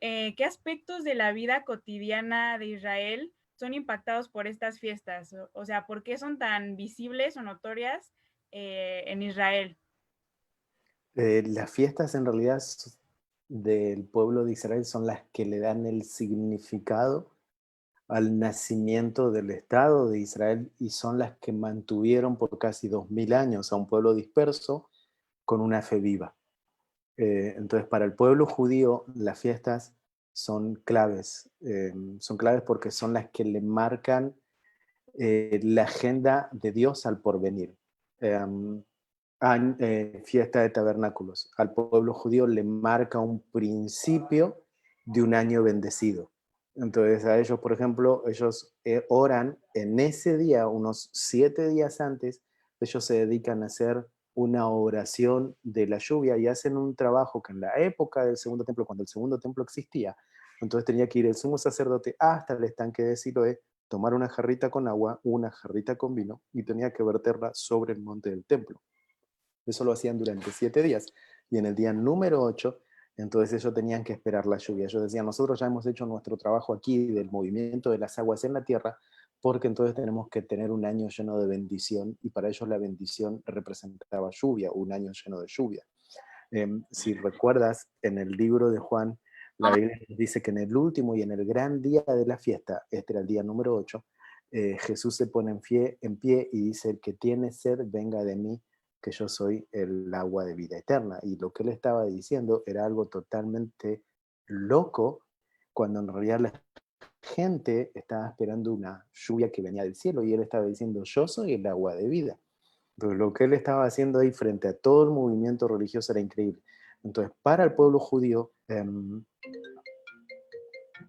¿Qué aspectos de la vida cotidiana de Israel son impactados por estas fiestas? O sea, ¿por qué son tan visibles o notorias en Israel? Las fiestas en realidad del pueblo de Israel son las que le dan el significado al nacimiento del Estado de Israel y son las que mantuvieron por casi 2000 años a un pueblo disperso con una fe viva. Entonces, para el pueblo judío, las fiestas son claves. Son claves porque son las que le marcan la agenda de Dios al porvenir. Fiesta de tabernáculos. Al pueblo judío le marca un principio de un año bendecido. Entonces a ellos, por ejemplo, ellos oran en ese día, unos 7 días antes, ellos se dedican a hacer una oración de la lluvia y hacen un trabajo que en la época del segundo templo, cuando el segundo templo existía, entonces tenía que ir el sumo sacerdote hasta el estanque de Siloé, tomar una jarrita con agua, una jarrita con vino, y tenía que verterla sobre el monte del templo. Eso lo hacían durante 7 días. Y en el día número 8, entonces ellos tenían que esperar la lluvia. Ellos decían, nosotros ya hemos hecho nuestro trabajo aquí del movimiento de las aguas en la tierra, porque entonces tenemos que tener un año lleno de bendición, y para ellos la bendición representaba lluvia, un año lleno de lluvia. Si recuerdas, en el libro de Juan, la Biblia dice que en el último y en el gran día de la fiesta, este era el día número 8, Jesús se pone en pie y dice, el que tiene sed, venga de mí, que yo soy el agua de vida eterna. Y lo que él estaba diciendo era algo totalmente loco, cuando en realidad la gente estaba esperando una lluvia que venía del cielo, y él estaba diciendo, yo soy el agua de vida. Entonces, lo que él estaba haciendo ahí frente a todo el movimiento religioso era increíble. Entonces, para el pueblo judío,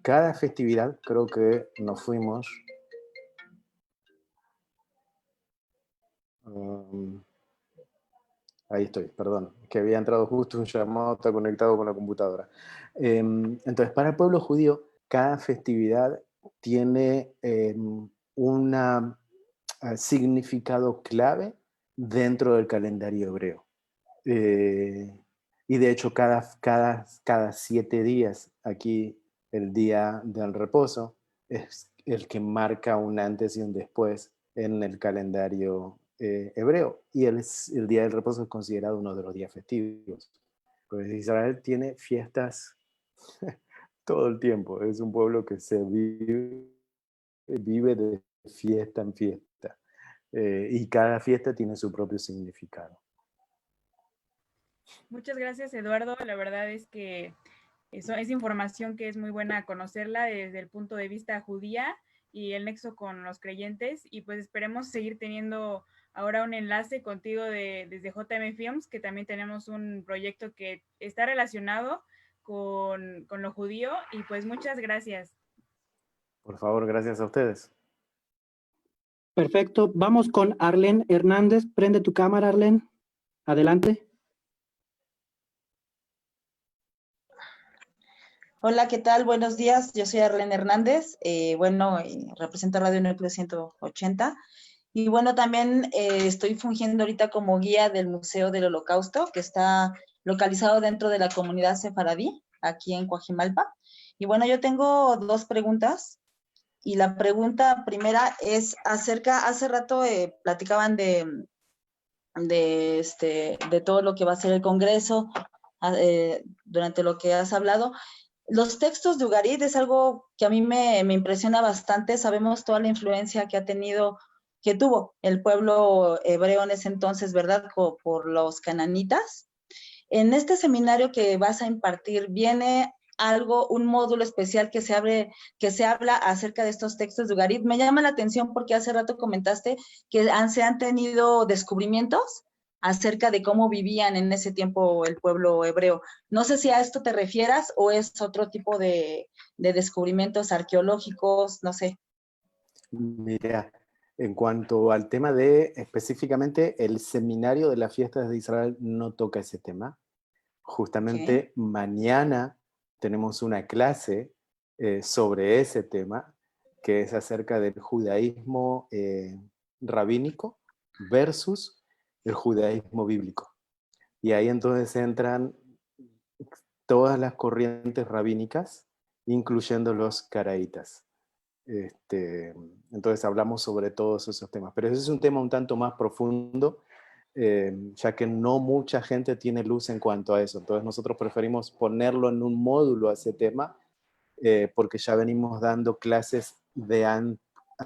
cada festividad, creo que nos fuimos, ahí estoy, perdón, que había entrado justo un llamado, está conectado con la computadora. Entonces, para el pueblo judío, cada festividad tiene un significado clave dentro del calendario hebreo. Y de hecho, cada 7 días, aquí el día del reposo es el que marca un antes y un después en el calendario hebreo. Y el día del reposo es considerado uno de los días festivos. Pues Israel tiene fiestas todo el tiempo. Es un pueblo que se vive de fiesta en fiesta. Y cada fiesta tiene su propio significado. Muchas gracias, Eduardo. La verdad es que eso es información que es muy buena conocerla desde el punto de vista judía y el nexo con los creyentes. Y pues esperemos seguir teniendo ahora un enlace contigo desde JM Films, que también tenemos un proyecto que está relacionado con lo judío. Y pues muchas gracias. Por favor, gracias a ustedes. Perfecto. Vamos con Arlen Hernández. Prende tu cámara, Arlen. Adelante. Hola, ¿qué tal? Buenos días. Yo soy Arlen Hernández. Represento Radio Núcleo 180. Y bueno, también estoy fungiendo ahorita como guía del Museo del Holocausto, que está localizado dentro de la comunidad sefaradí, aquí en Coajimalpa. Y bueno, yo tengo 2 preguntas. Y la pregunta primera es hace rato platicaban de todo lo que va a ser el Congreso, durante lo que has hablado. Los textos de Ugarit es algo que a mí me impresiona bastante. Sabemos toda la influencia que tuvo el pueblo hebreo en ese entonces, ¿verdad? Por los cananitas. En este seminario que vas a impartir, ¿viene un módulo especial que se habla acerca de estos textos de Ugarit? Me llama la atención porque hace rato comentaste que se han tenido descubrimientos acerca de cómo vivían en ese tiempo el pueblo hebreo. No sé si a esto te refieras o es otro tipo de descubrimientos arqueológicos, no sé. Mira, en cuanto al tema de específicamente el seminario de las fiestas de Israel, no toca ese tema. Justamente mañana tenemos una clase sobre ese tema, que es acerca del judaísmo rabínico versus el judaísmo bíblico. Y ahí entonces entran todas las corrientes rabínicas, incluyendo los caraítas. Entonces hablamos sobre todos esos temas. Pero ese es un tema un tanto más profundo, ya que no mucha gente tiene luz en cuanto a eso. Entonces nosotros preferimos ponerlo en un módulo a ese tema, porque ya venimos dando clases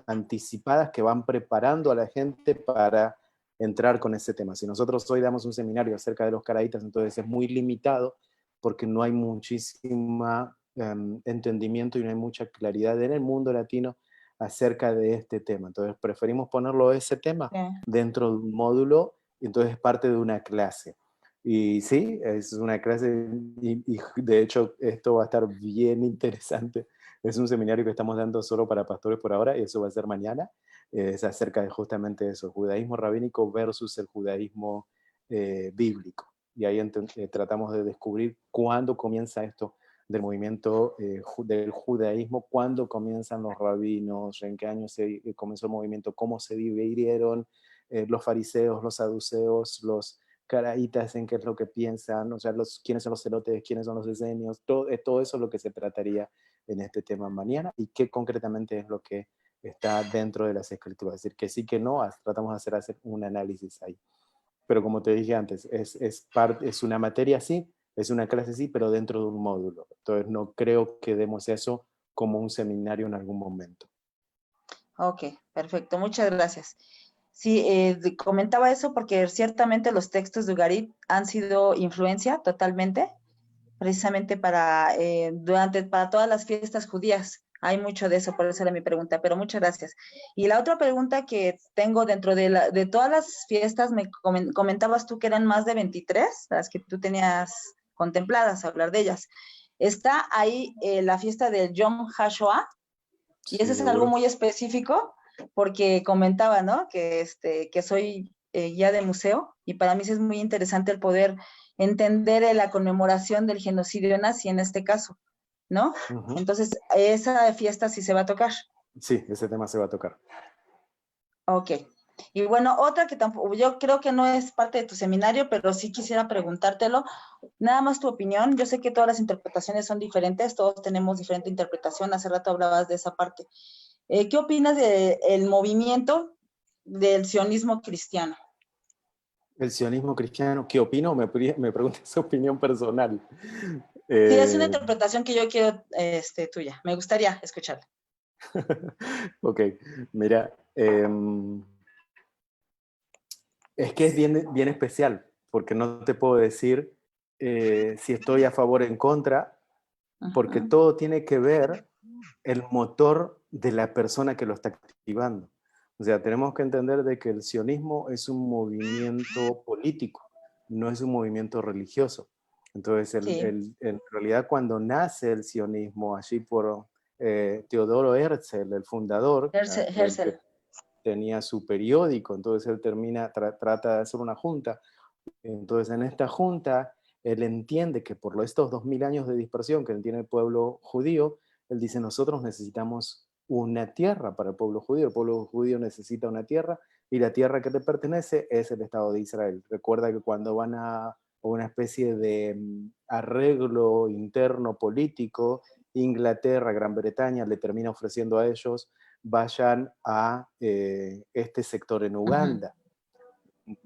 anticipadas que van preparando a la gente para entrar con ese tema. Si nosotros hoy damos un seminario acerca de los caraítas, entonces es muy limitado porque no hay muchísima entendimiento y no hay mucha claridad en el mundo latino acerca de este tema. Entonces preferimos ponerlo ese tema dentro de un módulo, y entonces es parte de una clase. Y sí, es una clase y de hecho esto va a estar bien interesante. Es un seminario que estamos dando solo para pastores por ahora y eso va a ser mañana. Es acerca de justamente eso, judaísmo rabínico versus el judaísmo bíblico. Y ahí tratamos de descubrir cuándo comienza esto del movimiento del judaísmo, cuándo comienzan los rabinos, en qué año se comenzó el movimiento, cómo se dividieron los fariseos, los saduceos, los caraítas, en qué es lo que piensan, o sea, quiénes son los celotes, quiénes son los esenios, todo eso es lo que se trataría en este tema mañana y qué concretamente es lo que está dentro de las escrituras. Es decir, que sí, que no, tratamos de hacer un análisis ahí. Pero como te dije antes, es una materia sí, es una clase sí, pero dentro de un módulo. Entonces no creo que demos eso como un seminario en algún momento. Ok, perfecto, muchas gracias. Sí, comentaba eso porque ciertamente los textos de Ugarit han sido influencia totalmente, precisamente para todas las fiestas judías. Hay mucho de eso, por eso era mi pregunta, pero muchas gracias. Y la otra pregunta que tengo dentro de todas las fiestas, me comentabas tú que eran más de 23, las que tú tenías contempladas, hablar de ellas. Está ahí la fiesta del Yom HaShoah, y eso es algo muy específico, porque comentaba, ¿no? Que soy guía de museo, y para mí sí es muy interesante el poder entender la conmemoración del genocidio nazi en este caso, ¿no? Uh-huh. Entonces, esa fiesta sí se va a tocar. Sí, ese tema se va a tocar. Ok. Y bueno, otra que tampoco, yo creo que no es parte de tu seminario, pero sí quisiera preguntártelo. Nada más tu opinión. Yo sé que todas las interpretaciones son diferentes, todos tenemos diferente interpretación. Hace rato hablabas de esa parte. ¿Qué opinas del movimiento del sionismo cristiano? El sionismo cristiano, ¿qué opino? Me preguntas su opinión personal. Sí, es una interpretación que yo quiero tuya. Me gustaría escucharla. Ok, mira, es que es bien especial, porque no te puedo decir si estoy a favor o en contra, porque todo tiene que ver el motor de la persona que lo está activando. O sea, tenemos que entender de que el sionismo es un movimiento político, no es un movimiento religioso. Entonces, en realidad, cuando nace el sionismo, allí por Teodoro Herzl, el fundador, Herzl. tenía su periódico, entonces él trata de hacer una junta. Entonces, en esta junta, él entiende que por estos 2000 años de dispersión que tiene el pueblo judío, él dice, nosotros necesitamos una tierra para el pueblo judío necesita una tierra, y la tierra que le pertenece es el Estado de Israel. Recuerda que cuando van a una especie de arreglo interno político, Inglaterra, Gran Bretaña le termina ofreciendo a ellos, vayan a este sector en Uganda.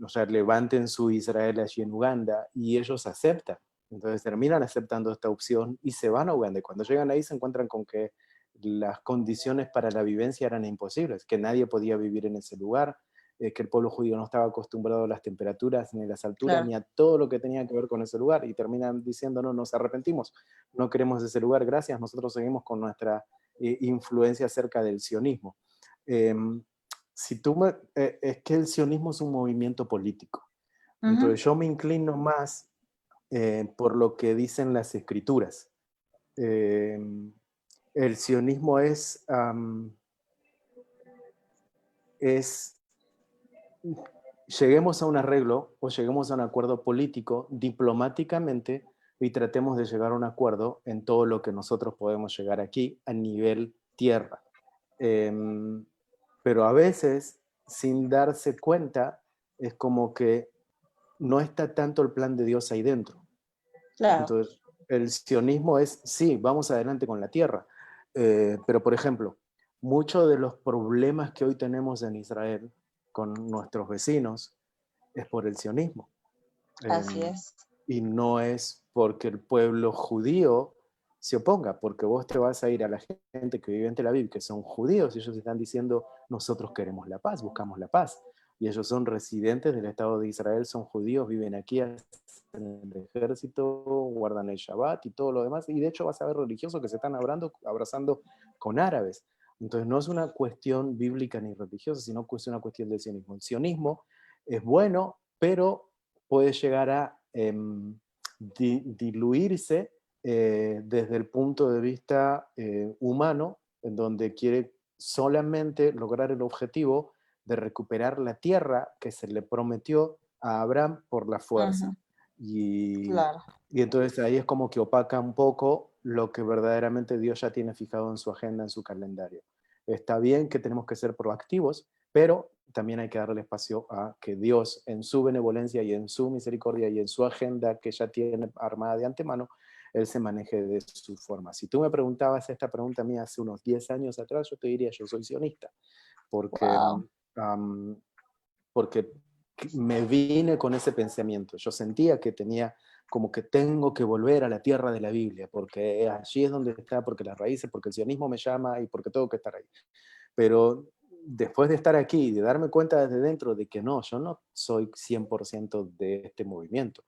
O sea, levanten su Israel allí en Uganda, y ellos aceptan. Entonces terminan aceptando esta opción y se van a Uganda. Y cuando llegan ahí se encuentran con que las condiciones para la vivencia eran imposibles, que nadie podía vivir en ese lugar, que el pueblo judío no estaba acostumbrado a las temperaturas, ni a las alturas, ni a todo lo que tenía que ver con ese lugar. Y terminan diciendo, no, nos arrepentimos, no queremos ese lugar, gracias, nosotros seguimos con nuestra influencia acerca del sionismo. Es que el sionismo es un movimiento político. Entonces yo me inclino más por lo que dicen las escrituras. El sionismo es lleguemos a un arreglo o lleguemos a un acuerdo político diplomáticamente y tratemos de llegar a un acuerdo en todo lo que nosotros podemos llegar aquí a nivel tierra. Pero a veces, sin darse cuenta, es como que no está tanto el plan de Dios ahí dentro. Claro. Entonces, el sionismo es, sí, vamos adelante con la tierra, pero por ejemplo, muchos de los problemas que hoy tenemos en Israel con nuestros vecinos es por el sionismo. Así es. Y no es porque el pueblo judío se oponga, porque vos te vas a ir a la gente que vive en Tel Aviv, que son judíos, y ellos están diciendo, nosotros queremos la paz, buscamos la paz. Y ellos son residentes del Estado de Israel, son judíos, viven aquí hace hacen el ejército, guardan el Shabbat y todo lo demás, y de hecho vas a ver religiosos que se están abrazando con árabes. Entonces no es una cuestión bíblica ni religiosa, sino que es una cuestión del sionismo. El sionismo es bueno, pero puede llegar a diluirse desde el punto de vista humano, en donde quiere solamente lograr el objetivo de recuperar la tierra que se le prometió a Abraham por la fuerza. Claro. Y entonces ahí es como que opaca un poco lo que verdaderamente Dios ya tiene fijado en su agenda, en su calendario. Está bien que tenemos que ser proactivos, pero también hay que darle espacio a que Dios, en su benevolencia y en su misericordia y en su agenda que ya tiene armada de antemano, Él se maneje de su forma. Si tú me preguntabas esta pregunta a mí hace unos 10 años atrás, yo te diría, yo soy sionista, porque, porque me vine con ese pensamiento. Yo sentía que tenía como que tengo que volver a la tierra de la Biblia, porque allí es donde está, porque las raíces, porque el sionismo me llama y porque tengo que estar ahí. Pero después de estar aquí y de darme cuenta desde dentro de que no, yo no soy 100% de este movimiento.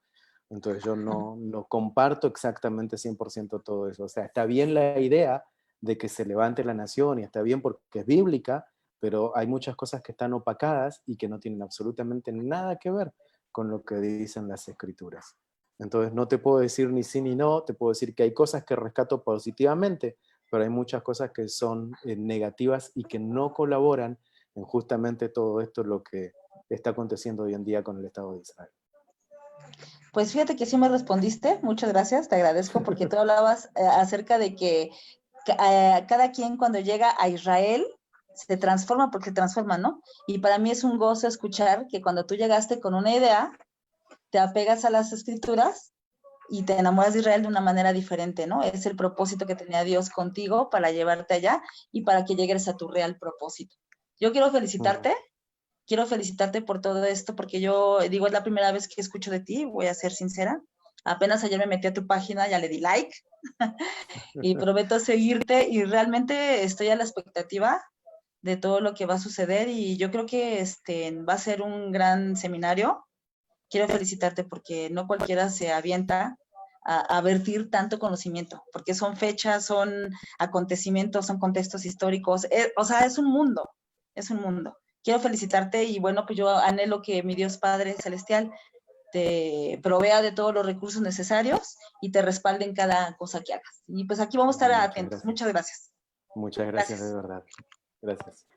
Entonces yo no comparto exactamente 100% todo eso. O sea, está bien la idea de que se levante la nación y está bien porque es bíblica, pero hay muchas cosas que están opacadas y que no tienen absolutamente nada que ver con lo que dicen las escrituras. Entonces no te puedo decir ni sí ni no, te puedo decir que hay cosas que rescato positivamente, pero hay muchas cosas que son negativas y que no colaboran en justamente todo esto, lo que está aconteciendo hoy en día con el Estado de Israel. Pues fíjate que sí me respondiste, muchas gracias, te agradezco porque tú hablabas acerca de que cada quien cuando llega a Israel se transforma porque se transforma, ¿no? Y para mí es un gozo escuchar que cuando tú llegaste con una idea, te apegas a las escrituras y te enamoras de Israel de una manera diferente, ¿no? Es el propósito que tenía Dios contigo para llevarte allá y para que llegues a tu real propósito. Yo quiero felicitarte. Quiero felicitarte por todo esto, porque yo digo, es la primera vez que escucho de ti, voy a ser sincera. Apenas ayer me metí a tu página, ya le di like y prometo seguirte y realmente estoy a la expectativa de todo lo que va a suceder y yo creo que va a ser un gran seminario. Quiero felicitarte porque no cualquiera se avienta a vertir tanto conocimiento, porque son fechas, son acontecimientos, son contextos históricos, o sea, es un mundo, es un mundo. Quiero felicitarte y bueno, pues yo anhelo que mi Dios Padre Celestial te provea de todos los recursos necesarios y te respalde en cada cosa que hagas. Y pues aquí vamos a estar atentos. Muchas gracias. Muchas gracias, de verdad. Gracias.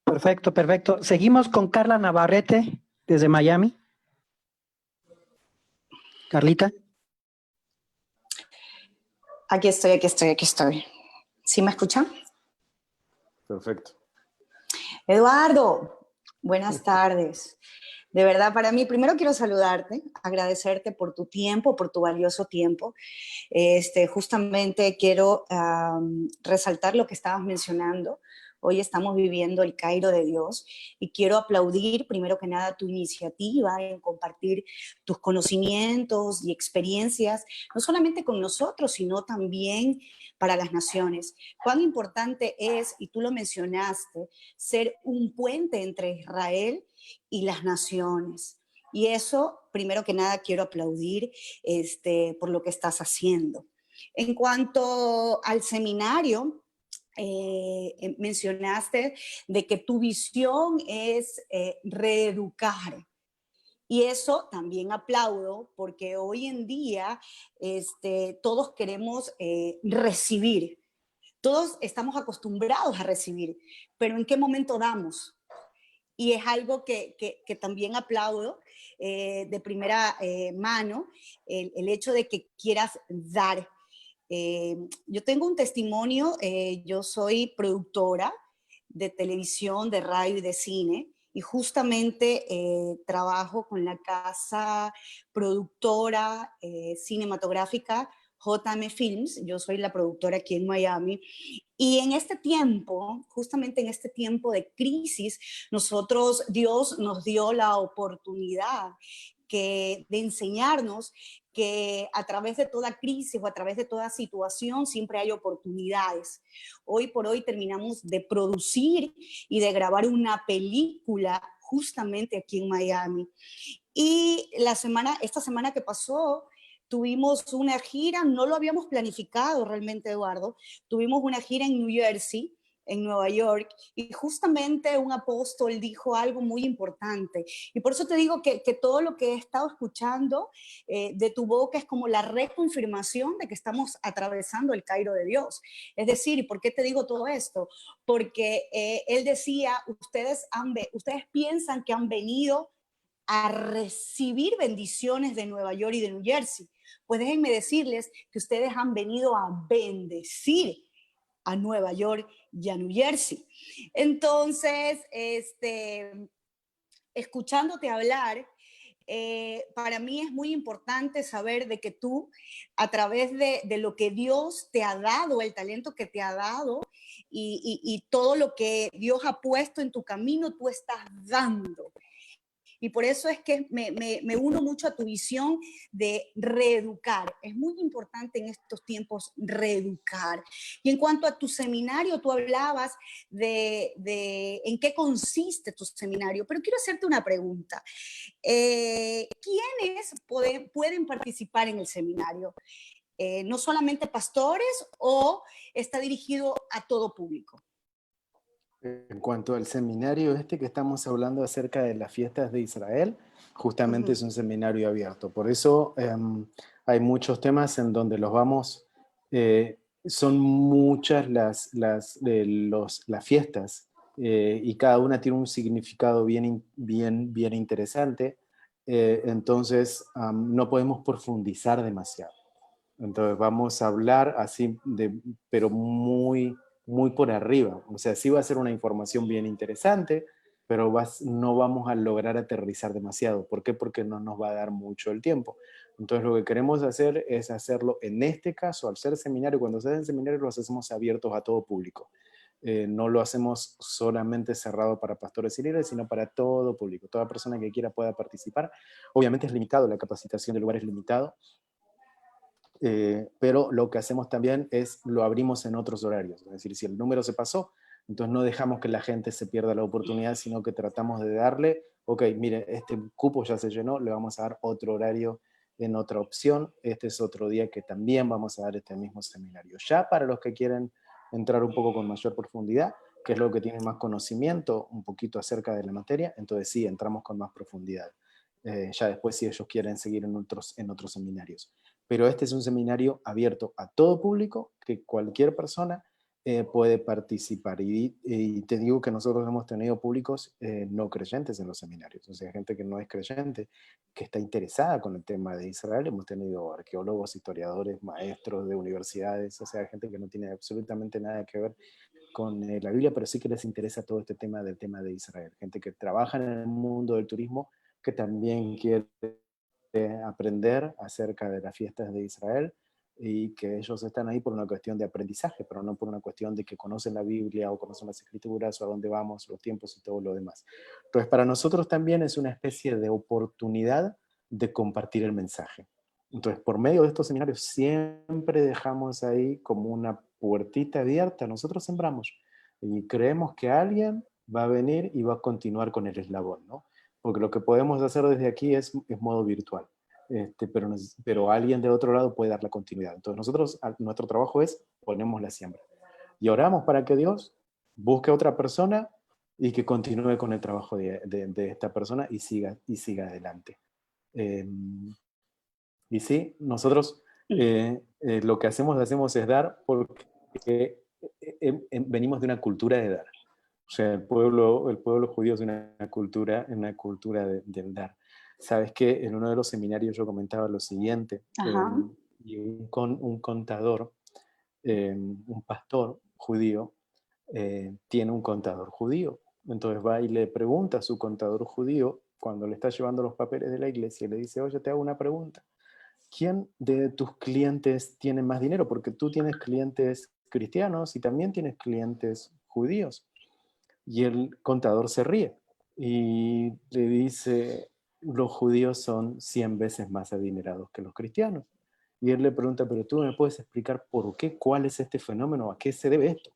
Perfecto, perfecto. Seguimos con Carla Navarrete desde Miami. Carlita. Aquí estoy. ¿Sí me escuchan? Perfecto. Eduardo, buenas tardes. De verdad, para mí, primero quiero saludarte, agradecerte por tu tiempo, por tu valioso tiempo. Justamente quiero resaltar lo que estabas mencionando. Hoy estamos viviendo el Cairo de Dios y quiero aplaudir primero que nada tu iniciativa en compartir tus conocimientos y experiencias, no solamente con nosotros, sino también para las naciones. Cuán importante es, y tú lo mencionaste, ser un puente entre Israel y las naciones. Y eso, primero que nada, quiero aplaudir por lo que estás haciendo. En cuanto al seminario, mencionaste de que tu visión es reeducar. Y eso también aplaudo porque hoy en día todos queremos recibir. Todos estamos acostumbrados a recibir, pero ¿en qué momento damos? Y es algo que también aplaudo de primera mano, el hecho de que quieras dar. Yo tengo un testimonio, yo soy productora de televisión, de radio y de cine, y justamente trabajo con la casa productora cinematográfica JM Films. Yo soy la productora aquí en Miami. Y en este tiempo, justamente en este tiempo de crisis, Dios nos dio la oportunidad de enseñarnos que a través de toda crisis o a través de toda situación siempre hay oportunidades. Hoy por hoy terminamos de producir y de grabar una película justamente aquí en Miami. Y esta semana que pasó, tuvimos una gira, no lo habíamos planificado realmente, Eduardo, tuvimos una gira en New Jersey, en Nueva York, y justamente un apóstol dijo algo muy importante. Y por eso te digo que todo lo que he estado escuchando de tu boca es como la reconfirmación de que estamos atravesando el Cairo de Dios. Es decir, ¿y por qué te digo todo esto? Porque él decía, ustedes piensan que han venido a recibir bendiciones de Nueva York y de New Jersey. Pues déjenme decirles que ustedes han venido a bendecir a Nueva York y a New Jersey. Entonces, escuchándote hablar, para mí es muy importante saber de que tú, a través de lo que Dios te ha dado, el talento que te ha dado y todo lo que Dios ha puesto en tu camino, tú estás dando. Y por eso es que me uno mucho a tu visión de reeducar. Es muy importante en estos tiempos reeducar. Y en cuanto a tu seminario, tú hablabas de en qué consiste tu seminario, pero quiero hacerte una pregunta. ¿Quiénes pueden participar en el seminario? ¿No solamente pastores o está dirigido a todo público? En cuanto al seminario que estamos hablando acerca de las fiestas de Israel, justamente es un seminario abierto. Por eso hay muchos temas en donde los vamos, son muchas las fiestas y cada una tiene un significado bien interesante. Entonces no podemos profundizar demasiado. Entonces vamos a hablar así, pero muy por arriba. O sea, sí va a ser una información bien interesante, pero no vamos a lograr aterrizar demasiado. ¿Por qué? Porque no nos va a dar mucho el tiempo. Entonces lo que queremos hacer es hacerlo, en este caso, al ser seminario, cuando se hacen seminarios los hacemos abiertos a todo público. No lo hacemos solamente cerrado para pastores y líderes, sino para todo público. Toda persona que quiera pueda participar. Obviamente es limitado, la capacitación del lugar es limitado. Pero lo que hacemos también es lo abrimos en otros horarios. Es decir, si el número se pasó, entonces no dejamos que la gente se pierda la oportunidad, sino que tratamos de darle, ok, mire, este cupo ya se llenó, le vamos a dar otro horario en otra opción. Este es otro día que también vamos a dar este mismo seminario. Ya para los que quieren entrar un poco con mayor profundidad, que es lo que tienen más conocimiento un poquito acerca de la materia, entonces sí, entramos con más profundidad. Ya después si ellos quieren seguir en otros seminarios. Pero este es un seminario abierto a todo público, que cualquier persona puede participar. Y te digo que nosotros hemos tenido públicos no creyentes en los seminarios, o sea, gente que no es creyente, que está interesada con el tema de Israel. Hemos tenido arqueólogos, historiadores, maestros de universidades, o sea, gente que no tiene absolutamente nada que ver con la Biblia, pero sí que les interesa todo este tema del tema de Israel. Gente que trabaja en el mundo del turismo, que también quiere aprender acerca de las fiestas de Israel y que ellos están ahí por una cuestión de aprendizaje, pero no por una cuestión de que conocen la Biblia o conocen las escrituras o a dónde vamos, los tiempos y todo lo demás. Entonces, para nosotros también es una especie de oportunidad de compartir el mensaje. Entonces, por medio de estos seminarios siempre dejamos ahí como una puertita abierta. Nosotros sembramos y creemos que alguien va a venir y va a continuar con el eslabón, ¿no? Porque lo que podemos hacer desde aquí es modo virtual, pero alguien de otro lado puede dar la continuidad. Entonces nosotros, nuestro trabajo es ponemos la siembra y oramos para que Dios busque a otra persona y que continúe con el trabajo de esta persona y siga adelante. Y sí, nosotros lo que hacemos es dar porque venimos de una cultura de dar. O sea, el pueblo judío es una cultura del dar. Sabes que en uno de los seminarios yo comentaba lo siguiente, y un contador, un pastor judío, tiene un contador judío. Entonces va y le pregunta a su contador judío, cuando le está llevando los papeles de la iglesia, y le dice, oye, te hago una pregunta. ¿Quién de tus clientes tiene más dinero? Porque tú tienes clientes cristianos y también tienes clientes judíos. Y el contador se ríe y le dice, los judíos son 100 veces más adinerados que los cristianos. Y él le pregunta, pero tú me puedes explicar por qué, cuál es este fenómeno, a qué se debe esto.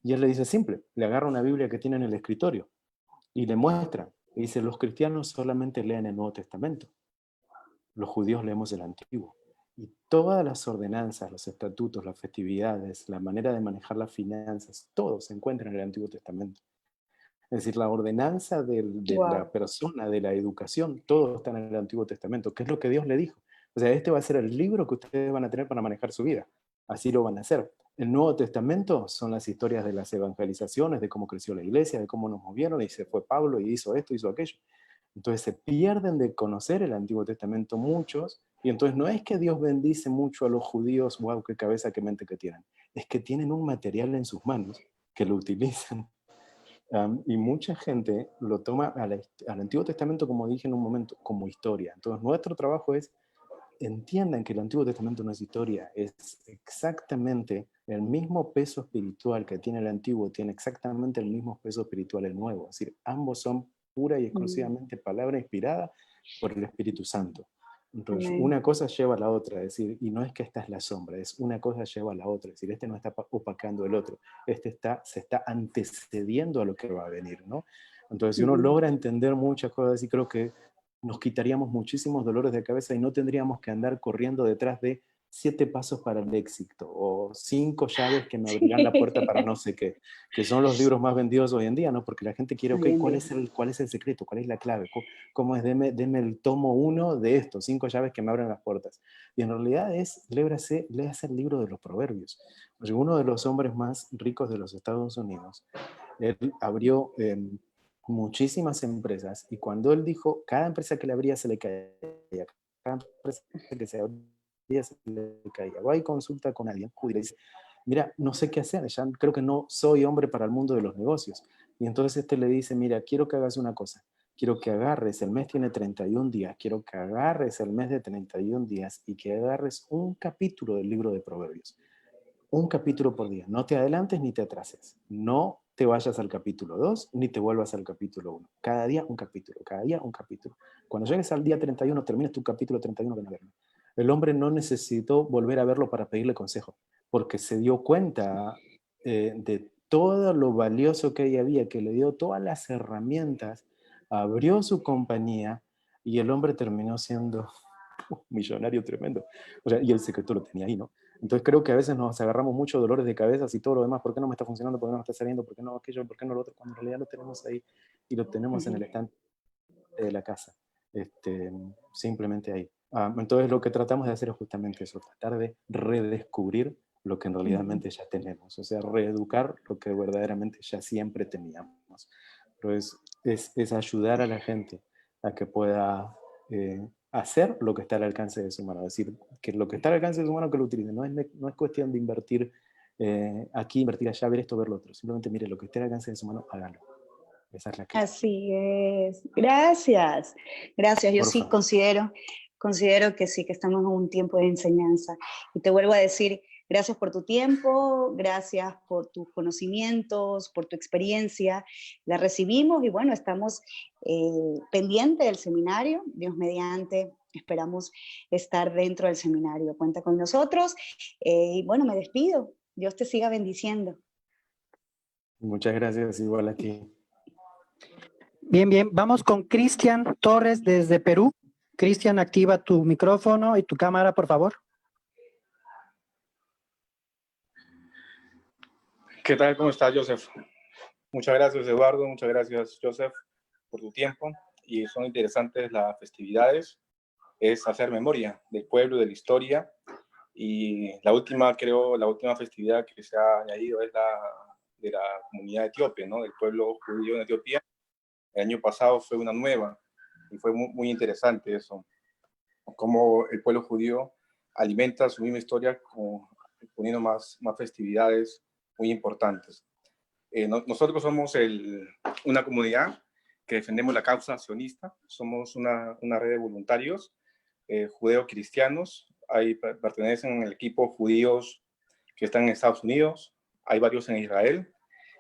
Y él le dice, simple, le agarra una Biblia que tiene en el escritorio y le muestra Y dice, los cristianos solamente leen el Nuevo Testamento. Los judíos leemos el Antiguo. Y todas las ordenanzas, los estatutos, las festividades, la manera de manejar las finanzas, todo se encuentra en el Antiguo Testamento. Es decir, la ordenanza de la persona, de la educación, todo está en el Antiguo Testamento, que es lo que Dios le dijo. O sea, este va a ser el libro que ustedes van a tener para manejar su vida. Así lo van a hacer. El Nuevo Testamento son las historias de las evangelizaciones, de cómo creció la iglesia, de cómo nos movieron, y se fue Pablo y hizo esto, hizo aquello. Entonces se pierden de conocer el Antiguo Testamento muchos, y entonces no es que Dios bendice mucho a los judíos, wow, qué cabeza, qué mente que tienen. Es que tienen un material en sus manos que lo utilizan. Y mucha gente lo toma al Antiguo Testamento, como dije en un momento, como historia. Entonces nuestro trabajo es, entiendan que el Antiguo Testamento no es historia, es exactamente el mismo peso espiritual que tiene el Antiguo, tiene exactamente el mismo peso espiritual el Nuevo. Es decir, ambos son pura y exclusivamente palabra inspirada por el Espíritu Santo. Entonces, una cosa lleva a la otra, es decir, y no es que esta es la sombra, es una cosa lleva a la otra, es decir, este no está opacando el otro, se está antecediendo a lo que va a venir, ¿no? Entonces, si uno logra entender muchas cosas, y creo que nos quitaríamos muchísimos dolores de cabeza y no tendríamos que andar corriendo detrás de 7 pasos para el éxito o 5 llaves que me abrirán la puerta para no sé qué, que son los libros más vendidos hoy en día, ¿no? Porque la gente quiere, ok, ¿cuál es el secreto? ¿Cuál es la clave? ¿Cómo es? Deme el tomo 1 de esto, 5 llaves que me abren las puertas. Y en realidad es, léase el libro de los Proverbios. Porque uno de los hombres más ricos de los Estados Unidos, él abrió muchísimas empresas, y cuando él dijo, cada empresa que le abría se le caía, cada empresa que se abría se le caía, va y consulta con alguien y le dice, mira, no sé qué hacer, ya creo que no soy hombre para el mundo de los negocios. Y entonces le dice, mira, quiero que hagas una cosa, quiero que agarres, el mes tiene 31 días, quiero que agarres el mes de 31 días y que agarres un capítulo del libro de Proverbios. Un capítulo por día. No te adelantes ni te atrases. No te vayas al capítulo 2 ni te vuelvas al capítulo 1. Cada día un capítulo, cada día un capítulo. Cuando llegues al día 31, termines tu capítulo 31 de verlo. El hombre no necesitó volver a verlo para pedirle consejo, porque se dio cuenta de todo lo valioso que ahí había, que le dio todas las herramientas, abrió su compañía y el hombre terminó siendo un millonario tremendo. O sea, y el secreto lo tenía ahí, ¿no? Entonces creo que a veces nos agarramos mucho dolores de cabeza y todo lo demás, ¿por qué no me está funcionando? ¿Por qué no me está saliendo? ¿Por qué no aquello? ¿Por qué no lo otro? Cuando en realidad lo tenemos ahí y lo tenemos en el estante de la casa, simplemente ahí. Entonces lo que tratamos de hacer es justamente eso, tratar de redescubrir lo que en realidad ya tenemos, o sea, reeducar lo que verdaderamente ya siempre teníamos. Entonces es ayudar a la gente a que pueda hacer lo que está al alcance de su mano, es decir, que lo que está al alcance de su mano que lo utilice, no es cuestión de invertir aquí, invertir allá, ver esto, ver lo otro, simplemente mire lo que esté al alcance de su mano, hágalo. Esa es la clave. Así es. Gracias. Gracias. Yo sí considero que sí, que estamos en un tiempo de enseñanza. Y te vuelvo a decir, gracias por tu tiempo, gracias por tus conocimientos, por tu experiencia. La recibimos y bueno, estamos pendientes del seminario. Dios mediante, esperamos estar dentro del seminario. Cuenta con nosotros. Y bueno, me despido. Dios te siga bendiciendo. Muchas gracias, igual a ti. Bien, bien. Vamos con Cristian Torres desde Perú. Cristian, activa tu micrófono y tu cámara, por favor. ¿Qué tal? ¿Cómo estás, Joseph? Muchas gracias, Eduardo. Muchas gracias, Joseph, por tu tiempo. Y son interesantes las festividades. Es hacer memoria del pueblo, de la historia. Y la última festividad que se ha añadido es la de la comunidad etíope, ¿no? Del pueblo judío en Etiopía. El año pasado fue una nueva y fue muy, muy interesante eso. Cómo el pueblo judío alimenta su misma historia poniendo más festividades muy importantes. Nosotros somos una comunidad que defendemos la causa sionista. Somos una red de voluntarios judeo-cristianos. Pertenecen al equipo judíos que están en Estados Unidos. Hay varios en Israel.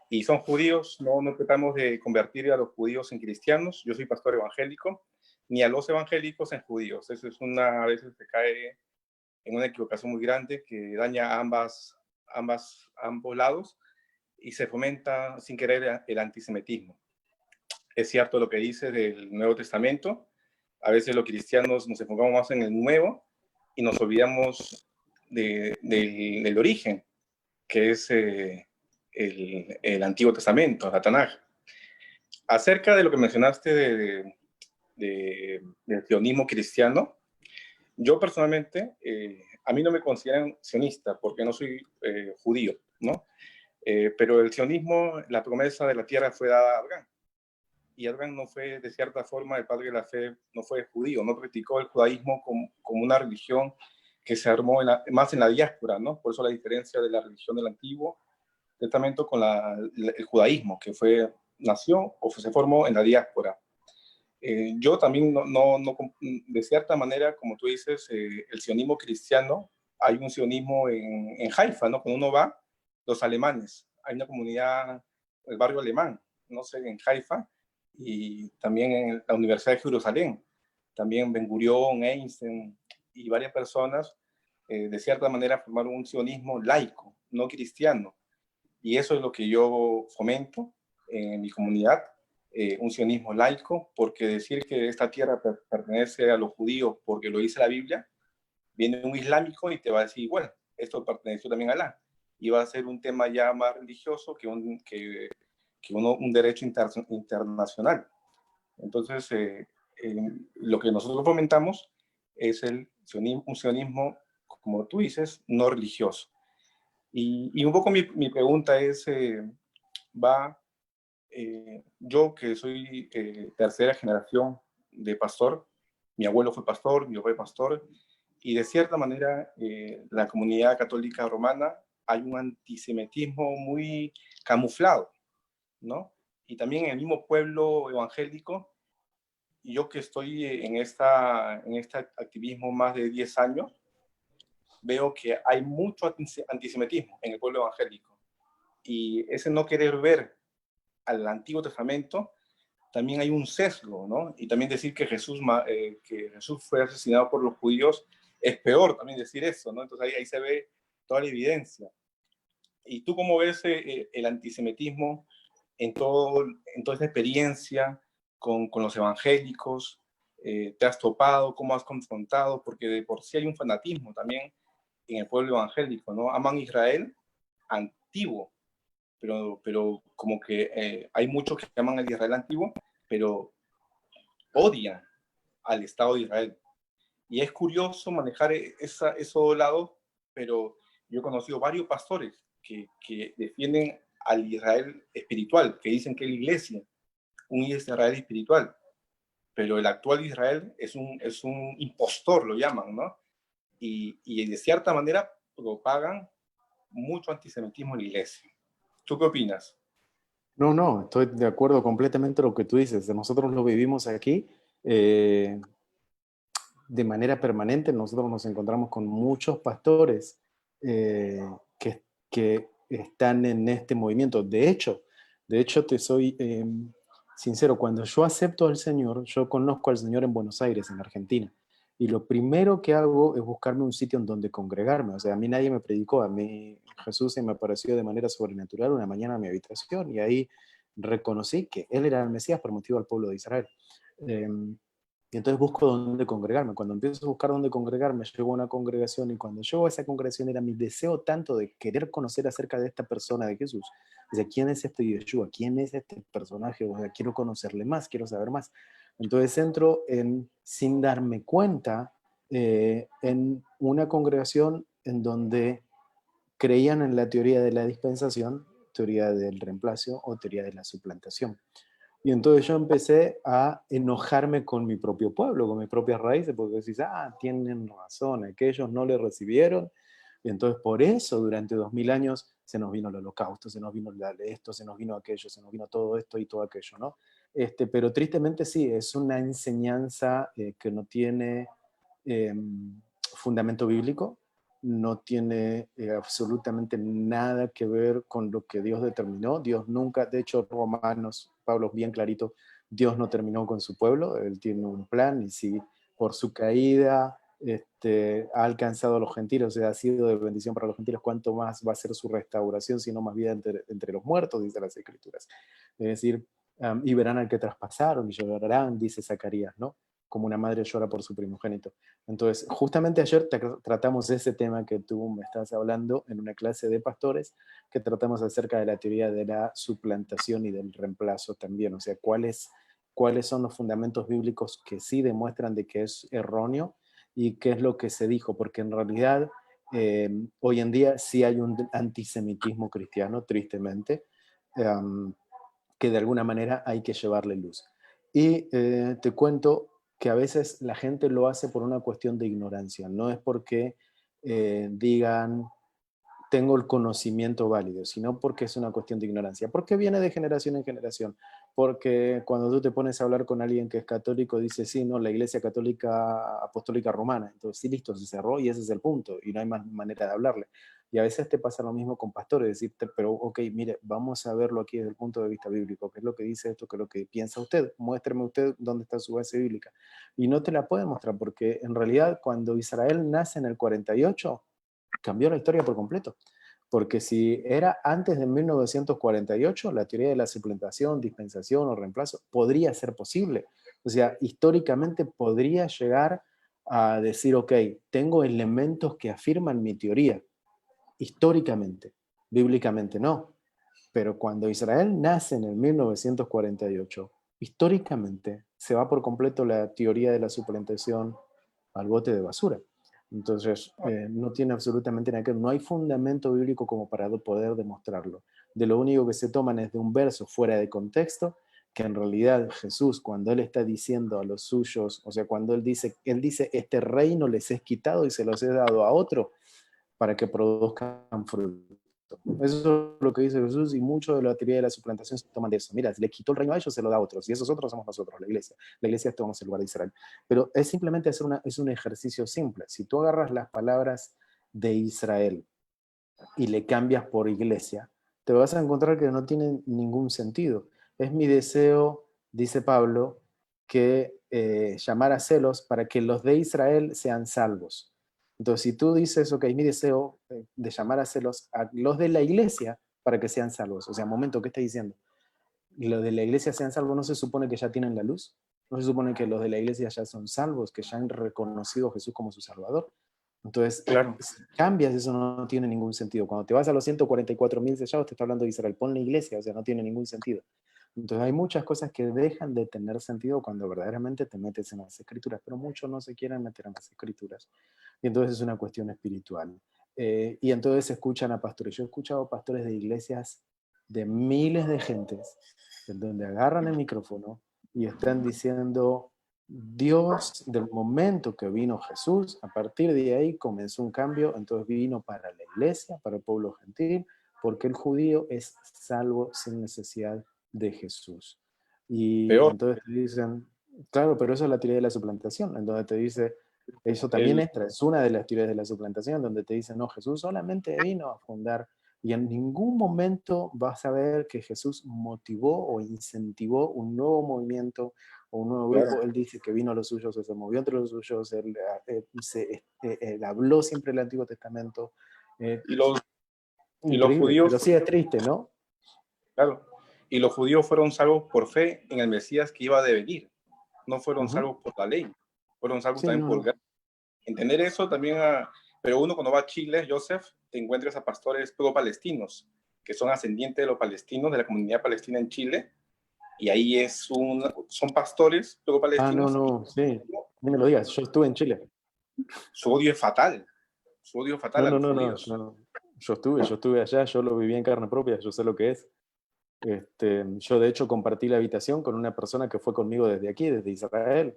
Y son judíos. No tratamos de convertir a los judíos en cristianos. Yo soy pastor evangélico. Ni a los evangélicos en judíos. Eso es a veces se cae en una equivocación muy grande que daña a ambos lados y se fomenta sin querer el antisemitismo. Es cierto lo que dice del Nuevo Testamento. A veces los cristianos nos enfocamos más en el Nuevo y nos olvidamos del origen, que es el Antiguo Testamento, la Tanaj. Acerca de lo que mencionaste del sionismo cristiano, yo personalmente, a mí no me consideran sionista porque no soy judío, ¿no? Pero el sionismo, la promesa de la tierra fue dada a Abraham. Y Abraham no fue, de cierta forma, el padre de la fe, no fue judío, no practicó el judaísmo como una religión que se armó más en la diáspora, ¿no? Por eso la diferencia de la religión del Antiguo Testamento con el judaísmo, que nació o se formó en la diáspora. Yo también, de cierta manera, como tú dices, el sionismo cristiano, hay un sionismo en Haifa, ¿no? Cuando uno va, los alemanes, hay una comunidad, el barrio alemán, no sé, en Haifa, y también en la Universidad de Jerusalén, también Ben Gurión, Einstein y varias personas, de cierta manera, formaron un sionismo laico, no cristiano, y eso es lo que yo fomento en mi comunidad, un sionismo laico, porque decir que esta tierra pertenece a los judíos porque lo dice la Biblia, viene un islámico y te va a decir, bueno, esto perteneció también a Alá, y va a ser un tema ya más religioso que un derecho internacional. Entonces, lo que nosotros fomentamos es un sionismo, como tú dices, no religioso. Y un poco mi pregunta es, yo que soy tercera generación de pastor, mi abuelo fue pastor, mi papá es pastor, y de cierta manera la comunidad católica romana hay un antisemitismo muy camuflado, ¿no? Y también en el mismo pueblo evangélico, yo que estoy en este activismo más de 10 años, veo que hay mucho antisemitismo en el pueblo evangélico. Y ese no querer ver al Antiguo Testamento, también hay un sesgo, ¿no? Y también decir que Jesús fue asesinado por los judíos es peor también decir eso, ¿no? Entonces ahí se ve toda la evidencia. ¿Y tú cómo ves el antisemitismo en toda esta experiencia con los evangélicos? ¿Te has topado? ¿Cómo has confrontado? Porque de por sí hay un fanatismo también en el pueblo evangélico, ¿no? Aman Israel antiguo, pero como que hay muchos que aman al Israel antiguo, pero odian al Estado de Israel. Y es curioso manejar esos lados, pero yo he conocido varios pastores que defienden al Israel espiritual, que dicen que es la iglesia, un Israel espiritual, pero el actual Israel es un impostor, lo llaman, ¿no? Y de cierta manera propagan mucho antisemitismo en la iglesia. ¿Tú qué opinas? No, estoy de acuerdo completamente con lo que tú dices. Nosotros lo vivimos aquí de manera permanente. Nosotros nos encontramos con muchos pastores que están en este movimiento. De hecho, te soy sincero, cuando yo acepto al Señor, yo conozco al Señor en Buenos Aires, en Argentina. Y lo primero que hago es buscarme un sitio en donde congregarme. O sea, a mí nadie me predicó, a mí Jesús se me apareció de manera sobrenatural una mañana en mi habitación y ahí reconocí que Él era el Mesías prometido al pueblo de Israel. Y entonces busco dónde congregarme. Cuando empiezo a buscar dónde congregarme, llego a una congregación y cuando llego a esa congregación era mi deseo tanto de querer conocer acerca de esta persona de Jesús. O sea, ¿quién es este Yeshua? ¿Quién es este personaje? O sea, quiero conocerle más, quiero saber más. Entonces entro sin darme cuenta en una congregación en donde creían en la teoría de la dispensación, teoría del reemplazo o teoría de la suplantación. Y entonces yo empecé a enojarme con mi propio pueblo, con mis propias raíces, porque decís, tienen razón, aquellos no le recibieron. Y entonces por eso durante 2000 años se nos vino el holocausto, se nos vino esto, se nos vino aquello, se nos vino todo esto y todo aquello, ¿no? Pero tristemente sí, es una enseñanza que no tiene fundamento bíblico, no tiene absolutamente nada que ver con lo que Dios determinó. Dios nunca, de hecho, Romanos, Pablo bien clarito, Dios no terminó con su pueblo, Él tiene un plan y si por su caída ha alcanzado a los gentiles, o sea, ha sido de bendición para los gentiles, ¿cuánto más va a ser su restauración, sino más vida entre los muertos, dice las Escrituras? Es decir, y verán al que traspasaron y llorarán, dice Zacarías, ¿no? Como una madre llora por su primogénito. Entonces, justamente ayer tratamos ese tema que tú me estás hablando en una clase de pastores, que tratamos acerca de la teoría de la suplantación y del reemplazo también, o sea, cuáles son los fundamentos bíblicos que sí demuestran de que es erróneo y qué es lo que se dijo, porque en realidad hoy en día sí hay un antisemitismo cristiano, tristemente, que de alguna manera hay que llevarle luz. Y te cuento que a veces la gente lo hace por una cuestión de ignorancia, no es porque digan tengo el conocimiento válido, sino porque es una cuestión de ignorancia. Porque viene de generación en generación. Porque cuando tú te pones a hablar con alguien que es católico, dice, sí, no, la Iglesia Católica Apostólica Romana. Entonces, sí, listo, se cerró y ese es el punto. Y no hay más manera de hablarle. Y a veces te pasa lo mismo con pastores, decirte, pero ok, mire, vamos a verlo aquí desde el punto de vista bíblico. ¿Qué es lo que dice esto? ¿Qué es lo que piensa usted? Muéstreme usted dónde está su base bíblica. Y no te la puede mostrar porque en realidad cuando Israel nace en el 48, cambió la historia por completo. Porque si era antes de 1948, la teoría de la suplantación, dispensación o reemplazo podría ser posible. O sea, históricamente podría llegar a decir, ok, tengo elementos que afirman mi teoría. Históricamente, bíblicamente no. Pero cuando Israel nace en el 1948, históricamente se va por completo la teoría de la suplantación al bote de basura. Entonces, no tiene absolutamente nada que ver, no hay fundamento bíblico como para poder demostrarlo. De lo único que se toman es de un verso fuera de contexto, que en realidad Jesús, cuando Él está diciendo a los suyos, o sea, cuando Él dice, este reino les es quitado y se los he dado a otro para que produzcan fruto. Eso es lo que dice Jesús y mucho de la teoría de la suplantación se toman de eso. Mira, le quitó el reino a ellos, se lo da a otros. Y esos otros somos nosotros, la iglesia. La iglesia tomamos el lugar de Israel. Pero es simplemente es un ejercicio simple. Si tú agarras las palabras de Israel y le cambias por iglesia, te vas a encontrar que no tienen ningún sentido. Es mi deseo, dice Pablo, que llamar a celos para que los de Israel sean salvos. Entonces, si tú dices, ok, mi deseo de llamar a celos a los de la iglesia para que sean salvos, o sea, momento, ¿qué está diciendo? Los de la iglesia sean salvos, ¿no se supone que ya tienen la luz? ¿No se supone que los de la iglesia ya son salvos, que ya han reconocido a Jesús como su Salvador? Entonces, Claro. si cambias, eso no tiene ningún sentido. Cuando te vas a los 144.000 sellados, te está hablando de Israel. Pon la iglesia, o sea, no tiene ningún sentido. Entonces hay muchas cosas que dejan de tener sentido cuando verdaderamente te metes en las escrituras, pero muchos no se quieren meter en las escrituras. Y entonces es una cuestión espiritual. Y entonces escuchan a pastores. Yo he escuchado pastores de iglesias de miles de gentes, en donde agarran el micrófono y están diciendo, Dios, del momento que vino Jesús, a partir de ahí comenzó un cambio, entonces vino para la iglesia, para el pueblo gentil, porque el judío es salvo sin necesidad de Jesús. Y Peor, entonces te dicen, claro, pero eso es la teoría de la suplantación, en donde te dice, eso también el, es una de las teorías de la suplantación, donde te dicen, no, Jesús solamente vino a fundar, y en ningún momento vas a ver que Jesús motivó o incentivó un nuevo movimiento o un nuevo grupo. claro. Él dice que vino a los suyos, se movió entre los suyos, él habló siempre el Antiguo Testamento. Y los, y los Increíble, judíos, pero sí es triste, ¿no? claro, y los judíos fueron salvos por fe en el Mesías que iba a devenir. No fueron salvos por la ley, fueron salvos Sí, también no, por no. gracia. Entender eso también, pero uno cuando va a Chile, Joseph, te encuentras a pastores pro-palestinos, que son ascendientes de los palestinos, de la comunidad palestina en Chile, y ahí son pastores No, pro-palestinos, y no, sí, ni me lo digas, yo estuve en Chile. su odio es fatal, su odio es fatal a los No, judíos. yo estuve allá, yo lo viví en carne propia, yo sé lo que es. Yo de hecho compartí la habitación con una persona que fue conmigo desde aquí, desde Israel,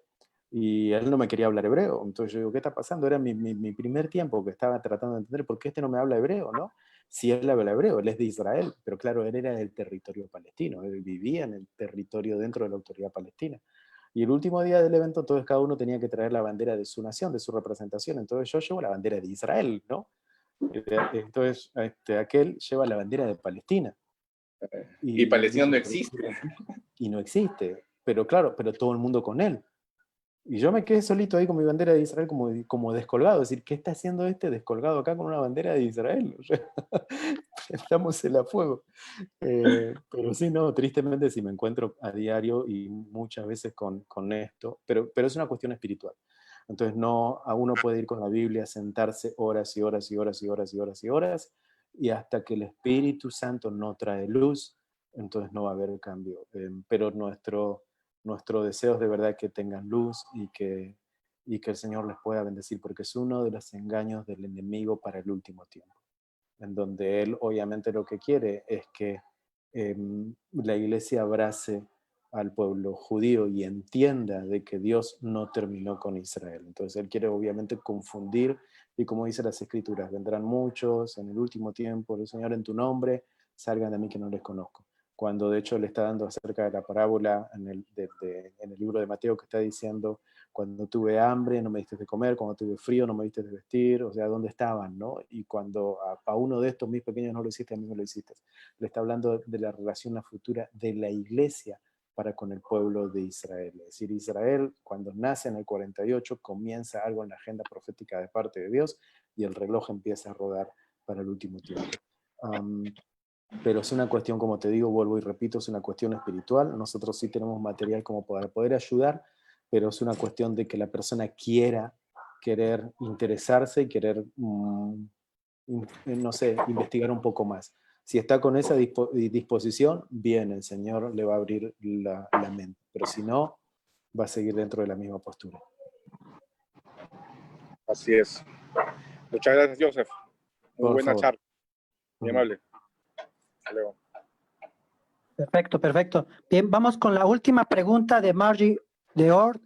y él no me quería hablar hebreo. Entonces yo digo, ¿qué está pasando? Era mi primer tiempo que estaba tratando de entender por qué este no me habla hebreo, ¿no? Si él habla hebreo, él es de Israel, pero claro, él era del territorio palestino, él vivía en el territorio dentro de la autoridad palestina. Y el último día del evento, entonces cada uno tenía que traer la bandera de su nación, de su representación. Entonces yo llevo la bandera de Israel, ¿no? Entonces aquel lleva la bandera de Palestina. Y Y Palestina dije, no pero, existe. y no existe. Pero claro, pero todo el mundo con él. Y yo me quedé solito ahí con mi bandera de Israel como descolgado, es decir, ¿qué está haciendo este descolgado acá con una bandera de Israel? O sea, estamos en la fuego. Pero sí, no, tristemente sí me encuentro a diario y muchas veces con esto, pero es una cuestión espiritual. Entonces no, a uno puede ir con la Biblia, sentarse horas y horas y horas y horas y horas y horas, y hasta que el Espíritu Santo no trae luz, entonces no va a haber cambio. Pero nuestro deseo es de verdad que tengan luz y que el Señor les pueda bendecir, porque es uno de los engaños del enemigo para el último tiempo, en donde él obviamente lo que quiere es que la iglesia abrace al pueblo judío y entienda de que Dios no terminó con Israel. Entonces él quiere obviamente confundir, y como dice las escrituras, vendrán muchos en el último tiempo, el Señor en tu nombre, salgan de mí que no les conozco. Cuando de hecho le está dando acerca de la parábola en el libro de Mateo, que está diciendo, cuando tuve hambre no me diste de comer, cuando tuve frío no me diste de vestir, o sea, ¿dónde estaban? ¿No? Y cuando a uno de estos mis pequeños no lo hiciste, a mí me lo hiciste. Le está hablando de la relación futura de la iglesia para con el pueblo de Israel. Es decir, Israel, cuando nace en el 48, comienza algo en la agenda profética de parte de Dios y el reloj empieza a rodar para el último tiempo. Pero es una cuestión, como te digo, vuelvo y repito, es una cuestión espiritual. Nosotros sí tenemos material como para poder ayudar, pero es una cuestión de que la persona querer interesarse y querer, no sé, investigar un poco más. Si está con esa disposición, bien, el Señor le va a abrir la mente, pero si no, va a seguir dentro de la misma postura. Así es. Muchas gracias, Joseph. Muy Por buena favor. charla. Muy amable. Hasta luego. Perfecto, perfecto. Bien, vamos con la última pregunta de Margie de Ord,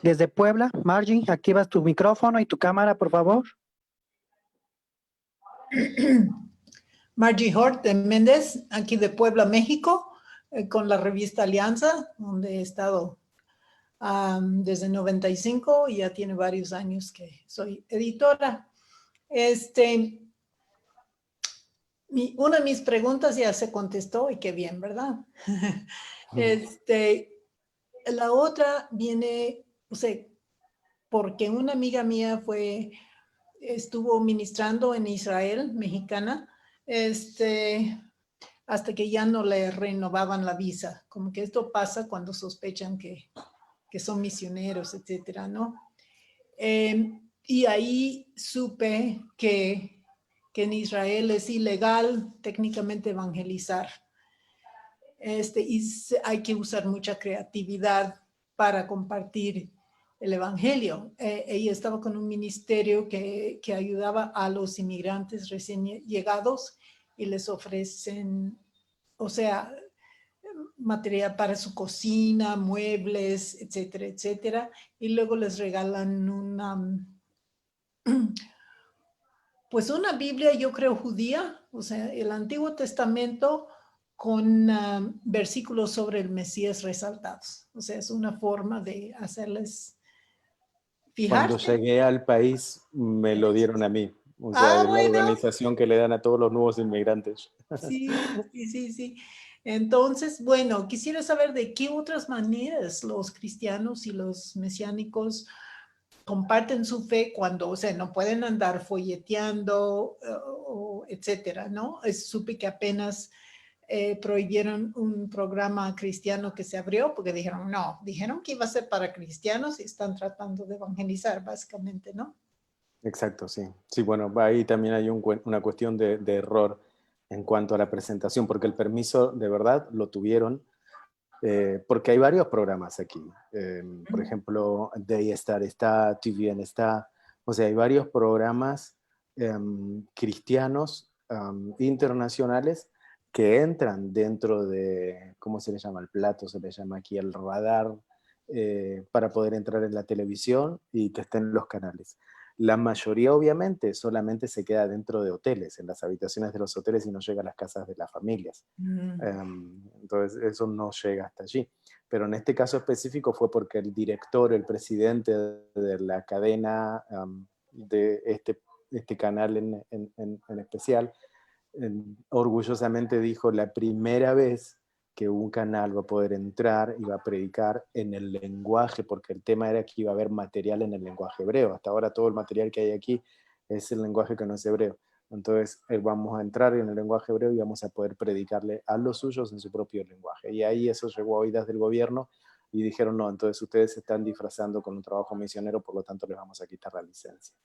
desde Puebla. Margie, activas tu micrófono y tu cámara, por favor. Margie Hort de Méndez, aquí de Puebla, México, con la revista Alianza, donde he estado desde 95 y ya tiene varios años que soy editora. Una de mis preguntas ya se contestó y qué bien, ¿verdad? La otra viene, o sea, porque una amiga mía estuvo ministrando en Israel, mexicana, hasta que ya no le renovaban la visa. Como que esto pasa cuando sospechan que son misioneros, etcétera, ¿no? Y ahí supe que en Israel es ilegal técnicamente evangelizar. Y hay que usar mucha creatividad para compartir el evangelio. Ella estaba con un ministerio que ayudaba a los inmigrantes recién llegados y les ofrecen, o sea, material para su cocina, muebles, etcétera, etcétera. Y luego les regalan pues una Biblia, yo creo, judía, o sea, el Antiguo Testamento con versículos sobre el Mesías resaltados. O sea, es una forma de hacerles fijarse. Cuando llegué al país, me lo dieron a mí. O sea, es la bueno. organización que le dan a todos los nuevos inmigrantes. Sí. Entonces, bueno, quisiera saber de qué otras maneras los cristianos y los mesiánicos comparten su fe cuando, o sea, no pueden andar folleteando, etcétera, ¿no? Supe que apenas prohibieron un programa cristiano que se abrió porque dijeron que iba a ser para cristianos y están tratando de evangelizar, básicamente, ¿no? Exacto, sí. Sí, bueno, ahí también hay una cuestión de error en cuanto a la presentación, porque el permiso de verdad lo tuvieron, porque hay varios programas aquí. Por ejemplo, Daystar está, TVN está, o sea, hay varios programas cristianos internacionales que entran dentro de, ¿cómo se le llama? El plato, se le llama aquí el radar, para poder entrar en la televisión y que estén en los canales. La mayoría, obviamente, solamente se queda dentro de hoteles, en las habitaciones de los hoteles y no llega a las casas de las familias. Entonces, eso no llega hasta allí. Pero en este caso específico fue porque el director, el presidente de la cadena de este canal en especial, orgullosamente dijo, la primera vez que un canal va a poder entrar y va a predicar en el lenguaje, porque el tema era que iba a haber material en el lenguaje hebreo. Hasta ahora todo el material que hay aquí es el lenguaje que no es hebreo. Entonces vamos a entrar en el lenguaje hebreo y vamos a poder predicarle a los suyos en su propio lenguaje. Y ahí eso llegó a oídas del gobierno y dijeron, no, entonces ustedes se están disfrazando con un trabajo misionero, por lo tanto les vamos a quitar la licencia.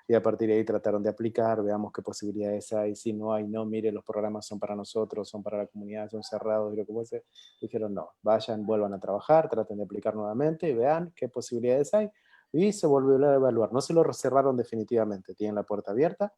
Y a partir de ahí trataron de aplicar, veamos qué posibilidades hay, si no hay, no, mire, los programas son para nosotros, son para la comunidad, son cerrados, y lo que fuese. Dijeron, no, vayan, vuelvan a trabajar, traten de aplicar nuevamente y vean qué posibilidades hay. Y se volvió a evaluar. No se lo cerraron definitivamente, tienen la puerta abierta,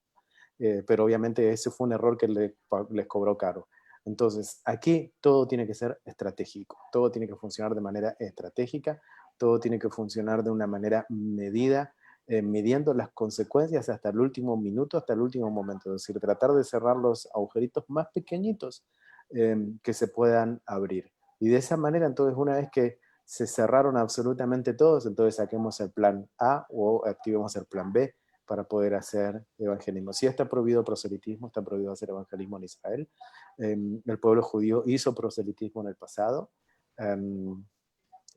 pero obviamente ese fue un error que les cobró caro. Entonces, aquí todo tiene que ser estratégico, todo tiene que funcionar de manera estratégica, todo tiene que funcionar de una manera medida, midiendo las consecuencias hasta el último minuto, hasta el último momento. Es decir, tratar de cerrar los agujeritos más pequeñitos que se puedan abrir. Y de esa manera, entonces, una vez que se cerraron absolutamente todos, entonces saquemos el plan A o activemos el plan B para poder hacer evangelismo. Si está prohibido proselitismo, está prohibido hacer evangelismo en Israel. El pueblo judío hizo proselitismo en el pasado.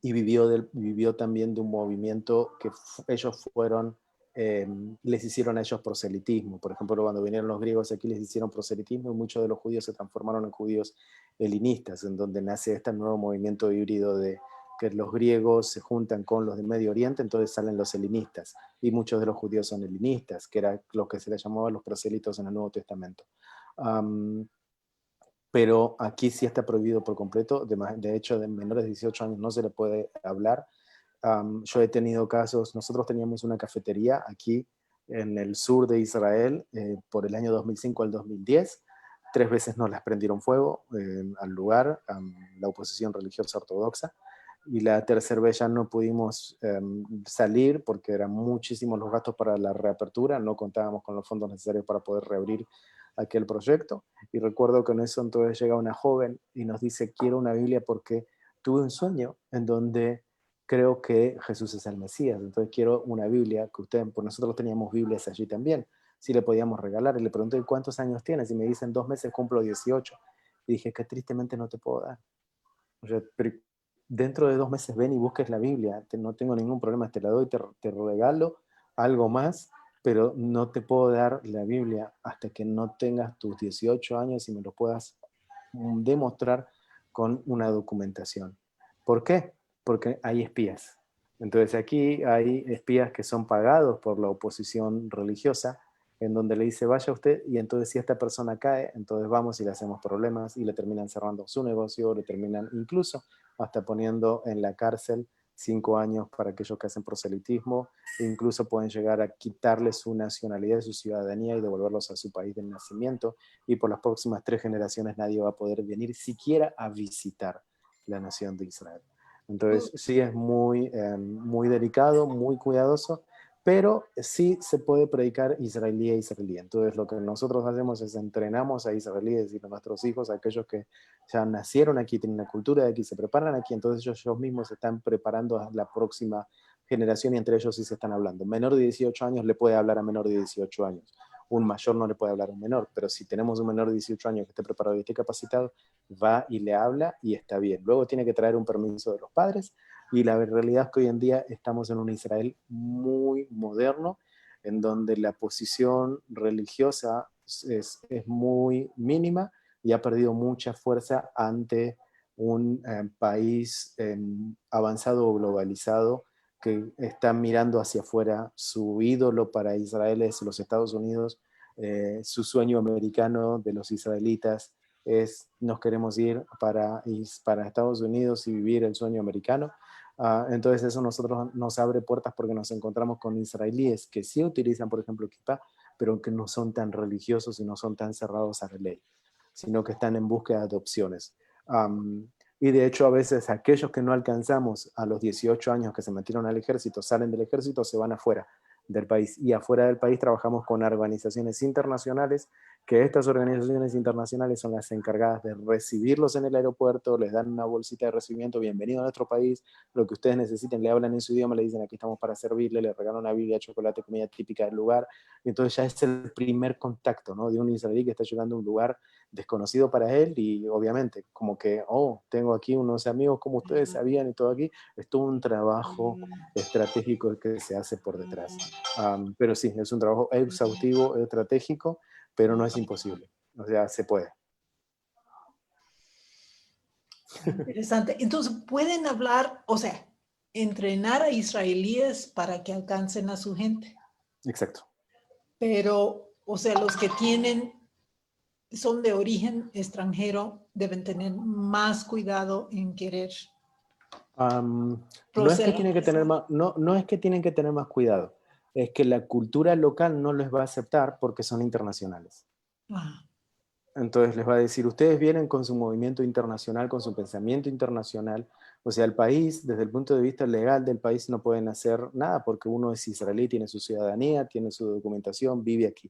Y vivió también de un movimiento que ellos fueron, les hicieron a ellos proselitismo. Por ejemplo, cuando vinieron los griegos aquí les hicieron proselitismo y muchos de los judíos se transformaron en judíos helenistas, en donde nace este nuevo movimiento híbrido de que los griegos se juntan con los del Medio Oriente, entonces salen los helenistas, y muchos de los judíos son helenistas, que era lo que se les llamaba los prosélitos en el Nuevo Testamento. Pero aquí sí está prohibido por completo, de hecho de menores de 18 años no se le puede hablar. Yo he tenido casos, nosotros teníamos una cafetería aquí en el sur de Israel por el año 2005 al 2010, 3 veces nos las prendieron fuego al lugar, la oposición religiosa ortodoxa, y la tercera vez ya no pudimos salir porque eran muchísimos los gastos para la reapertura, no contábamos con los fondos necesarios para poder reabrir aquel proyecto. Y recuerdo que en eso entonces llega una joven y nos dice, quiero una Biblia porque tuve un sueño en donde creo que Jesús es el Mesías, entonces quiero una Biblia que pues nosotros teníamos Biblias allí también, si le podíamos regalar. Y le pregunté, ¿cuántos años tienes? Y me dicen, 2 meses cumplo 18. Y dije, que tristemente no te puedo dar. O sea, pero dentro de 2 meses ven y busques la Biblia, no tengo ningún problema, te la doy, te regalo algo más, pero no te puedo dar la Biblia hasta que no tengas tus 18 años y me lo puedas demostrar con una documentación. ¿Por qué? Porque hay espías. Entonces aquí hay espías que son pagados por la oposición religiosa, en donde le dice, vaya usted, y entonces si esta persona cae, entonces vamos y le hacemos problemas, y le terminan cerrando su negocio, le terminan incluso hasta poniendo en la cárcel 5 años para aquellos que hacen proselitismo, e incluso pueden llegar a quitarles su nacionalidad, su ciudadanía y devolverlos a su país de nacimiento, y por las próximas 3 generaciones nadie va a poder venir siquiera a visitar la nación de Israel. Entonces sí es muy, muy delicado, muy cuidadoso, pero sí se puede predicar israelí a israelí. Entonces lo que nosotros hacemos es entrenamos a israelíes y a nuestros hijos, a aquellos que ya nacieron aquí, tienen una cultura de aquí, se preparan aquí, entonces ellos mismos se están preparando a la próxima generación y entre ellos sí se están hablando. Menor de 18 años le puede hablar a menor de 18 años. Un mayor no le puede hablar a un menor, pero si tenemos un menor de 18 años que esté preparado y esté capacitado, va y le habla y está bien. Luego tiene que traer un permiso de los padres, y la realidad es que hoy en día estamos en un Israel muy moderno, en donde la posición religiosa es muy mínima y ha perdido mucha fuerza ante un país avanzado o globalizado que está mirando hacia afuera. Su ídolo para Israel es los Estados Unidos, su sueño americano de los israelitas es nos queremos ir para Estados Unidos y vivir el sueño americano. Entonces eso nosotros nos abre puertas porque nos encontramos con israelíes que sí utilizan, por ejemplo, kippah, pero que no son tan religiosos y no son tan cerrados a la ley, sino que están en búsqueda de opciones. Y de hecho a veces aquellos que no alcanzamos a los 18 años que se metieron al ejército, salen del ejército, se van afuera del país. Y afuera del país trabajamos con organizaciones internacionales que estas organizaciones internacionales son las encargadas de recibirlos en el aeropuerto, les dan una bolsita de recibimiento, bienvenido a nuestro país, lo que ustedes necesiten, le hablan en su idioma, le dicen aquí estamos para servirle, le regalan una biblia, chocolate, comida típica del lugar, y entonces ya es el primer contacto, ¿no? De un israelí que está llegando a un lugar desconocido para él y obviamente como que, oh, tengo aquí unos amigos como ustedes sabían y todo aquí, es todo un trabajo estratégico el que se hace por detrás. Pero sí, es un trabajo exhaustivo, estratégico, pero no es imposible. O sea, se puede. Interesante. Entonces, pueden hablar, o sea, entrenar a israelíes para que alcancen a su gente. Exacto. Pero, o sea, los que son de origen extranjero, deben tener más cuidado en querer No es que tienen que tener más, no es que tienen que tener más cuidado, es que la cultura local no les va a aceptar porque son internacionales. Ah. Entonces les va a decir, ustedes vienen con su movimiento internacional, con su pensamiento internacional, o sea, el país, desde el punto de vista legal del país, no pueden hacer nada porque uno es israelí, tiene su ciudadanía, tiene su documentación, vive aquí.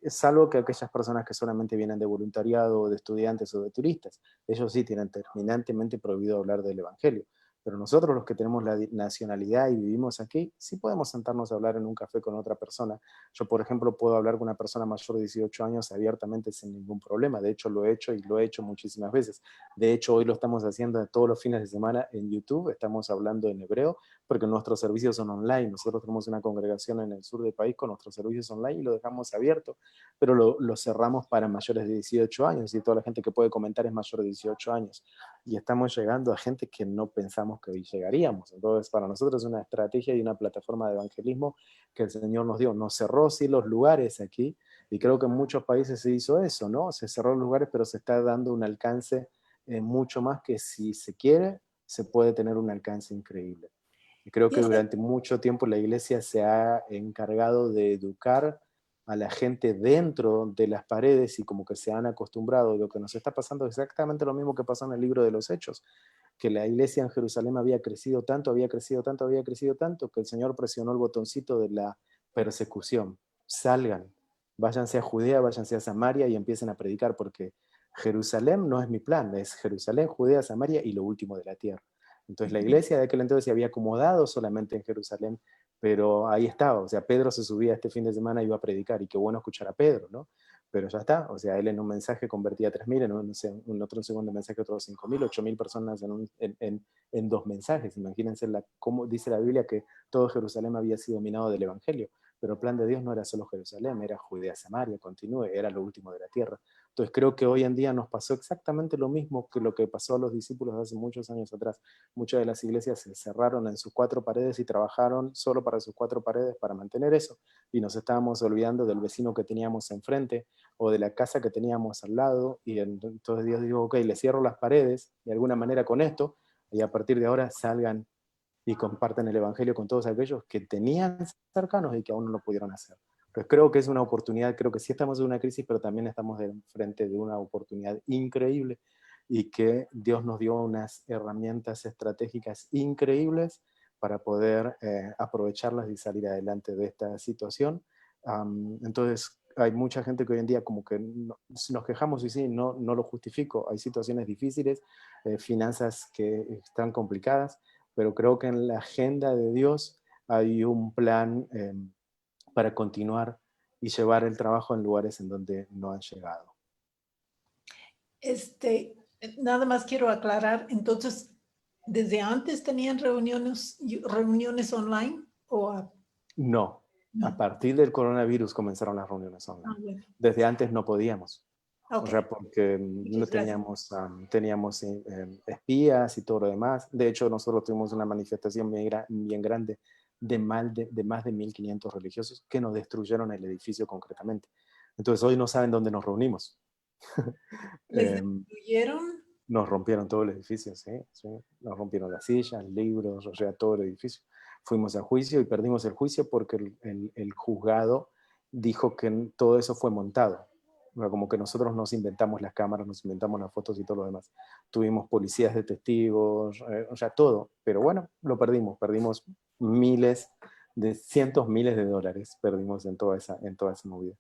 Salvo que aquellas personas que solamente vienen de voluntariado, de estudiantes o de turistas, ellos sí tienen terminantemente prohibido hablar del evangelio. Pero nosotros los que tenemos la nacionalidad y vivimos aquí, sí podemos sentarnos a hablar en un café con otra persona. Yo, por ejemplo, puedo hablar con una persona mayor de 18 años abiertamente sin ningún problema. De hecho, lo he hecho y lo he hecho muchísimas veces. De hecho, hoy lo estamos haciendo todos los fines de semana en YouTube. Estamos hablando en hebreo porque nuestros servicios son online. Nosotros tenemos una congregación en el sur del país con nuestros servicios online y lo dejamos abierto, pero lo cerramos para mayores de 18 años y toda la gente que puede comentar es mayor de 18 años. Y estamos llegando a gente que no pensamos que hoy llegaríamos. Entonces, para nosotros es una estrategia y una plataforma de evangelismo que el Señor nos dio. Nos cerró, sí, los lugares aquí, y creo que en muchos países se hizo eso, ¿no? Se cerró los lugares, pero se está dando un alcance mucho más que si se quiere, se puede tener un alcance increíble. Y creo que durante mucho tiempo la iglesia se ha encargado de educar a la gente dentro de las paredes y como que se han acostumbrado. Lo que nos está pasando es exactamente lo mismo que pasó en el libro de los Hechos, que la iglesia en Jerusalén había crecido tanto, había crecido tanto, había crecido tanto, que el Señor presionó el botoncito de la persecución. Salgan, váyanse a Judea, váyanse a Samaria y empiecen a predicar, porque Jerusalén no es mi plan, es Jerusalén, Judea, Samaria y lo último de la tierra. Entonces la iglesia de aquel entonces se había acomodado solamente en Jerusalén, pero ahí estaba, o sea, Pedro se subía este fin de semana y iba a predicar, y qué bueno escuchar a Pedro, ¿no? Pero ya está, o sea, él en un mensaje convertía a 3.000, en otro segundo mensaje otros 5.000, 8.000 personas en 2 mensajes. Imagínense cómo dice la Biblia que todo Jerusalén había sido dominado del Evangelio, pero el plan de Dios no era solo Jerusalén, era Judea, Samaria, continúe, era lo último de la tierra. Entonces creo que hoy en día nos pasó exactamente lo mismo que lo que pasó a los discípulos hace muchos años atrás. Muchas de las iglesias se cerraron en sus 4 paredes y trabajaron solo para sus 4 paredes para mantener eso, y nos estábamos olvidando del vecino que teníamos enfrente o de la casa que teníamos al lado, y entonces Dios dijo, ok, le cierro las paredes de alguna manera con esto, y a partir de ahora salgan y compartan el evangelio con todos aquellos que tenían cercanos y que aún no lo pudieron hacer. Pues creo que es una oportunidad, creo que sí estamos en una crisis, pero también estamos frente de una oportunidad increíble, y que Dios nos dio unas herramientas estratégicas increíbles para poder aprovecharlas y salir adelante de esta situación. Entonces, hay mucha gente que hoy en día como que nos quejamos, y sí, no lo justifico, hay situaciones difíciles, finanzas que están complicadas, pero creo que en la agenda de Dios hay un plan para continuar y llevar el trabajo en lugares en donde no han llegado. Nada más quiero aclarar, entonces, ¿desde antes tenían reuniones online? No, a partir del coronavirus comenzaron las reuniones online. Bueno. Desde antes no podíamos. Okay. O sea, porque no teníamos espías y todo lo demás. De hecho, nosotros tuvimos una manifestación bien grande de más de 1.500 religiosos que nos destruyeron el edificio concretamente. Entonces hoy no saben dónde nos reunimos. ¿Les destruyeron? Nos rompieron todo el edificio, sí. Nos rompieron las sillas, libros, o sea, todo el edificio. Fuimos a juicio y perdimos el juicio porque el juzgado dijo que todo eso fue montado. Como que nosotros nos inventamos las cámaras, nos inventamos las fotos y todo lo demás. Tuvimos policías de testigos, o sea, todo. Pero bueno, lo perdimos cientos miles de dólares perdimos en toda esa movida.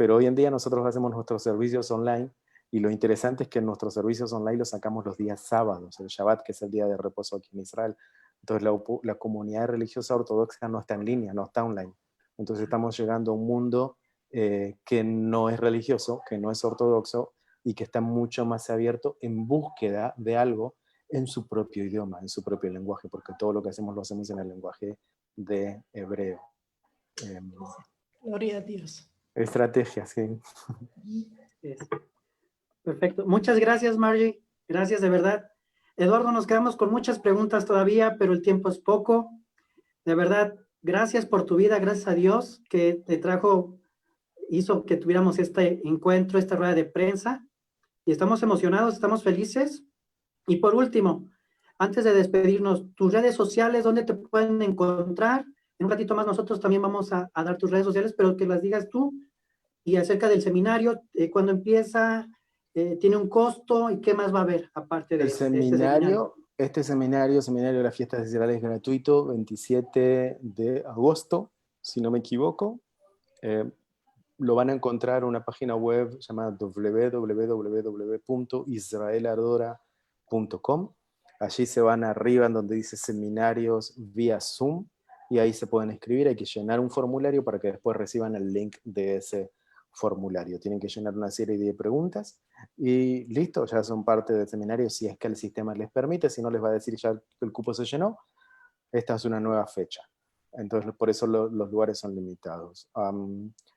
pero hoy en día nosotros hacemos nuestros servicios online y lo interesante es que nuestros servicios online los sacamos los días sábados, el Shabbat, que es el día de reposo aquí en Israel. Entonces la comunidad religiosa ortodoxa no está en línea, no está online. Entonces estamos llegando a un mundo que no es religioso, que no es ortodoxo y que está mucho más abierto en búsqueda de algo en su propio idioma, en su propio lenguaje, porque todo lo que hacemos lo hacemos en el lenguaje de hebreo. Gloria a Dios. Estrategias, sí. Perfecto. Muchas gracias, Margie. Gracias de verdad. Eduardo, nos quedamos con muchas preguntas todavía, pero el tiempo es poco. De verdad, gracias por tu vida, gracias a Dios que te hizo que tuviéramos este encuentro, esta rueda de prensa. Y estamos emocionados, estamos felices. Y por último, antes de despedirnos, tus redes sociales, ¿dónde te pueden encontrar? En un ratito más nosotros también vamos a dar tus redes sociales, pero que las digas tú. Y acerca del seminario, ¿cuándo empieza? ¿Tiene un costo? ¿Y qué más va a haber aparte de este seminario? Seminario de las fiestas de Israel es gratuito, 27 de agosto, si no me equivoco. Lo van a encontrar en una página web llamada www.israeladora.com. Allí se van arriba en donde dice seminarios vía Zoom y ahí se pueden inscribir. Hay que llenar un formulario para que después reciban el link de ese formulario. Tienen que llenar una serie de preguntas y listo, ya son parte del seminario si es que el sistema les permite. Si no, les va a decir ya que el cupo se llenó, esta es una nueva fecha. Entonces, por eso los lugares son limitados.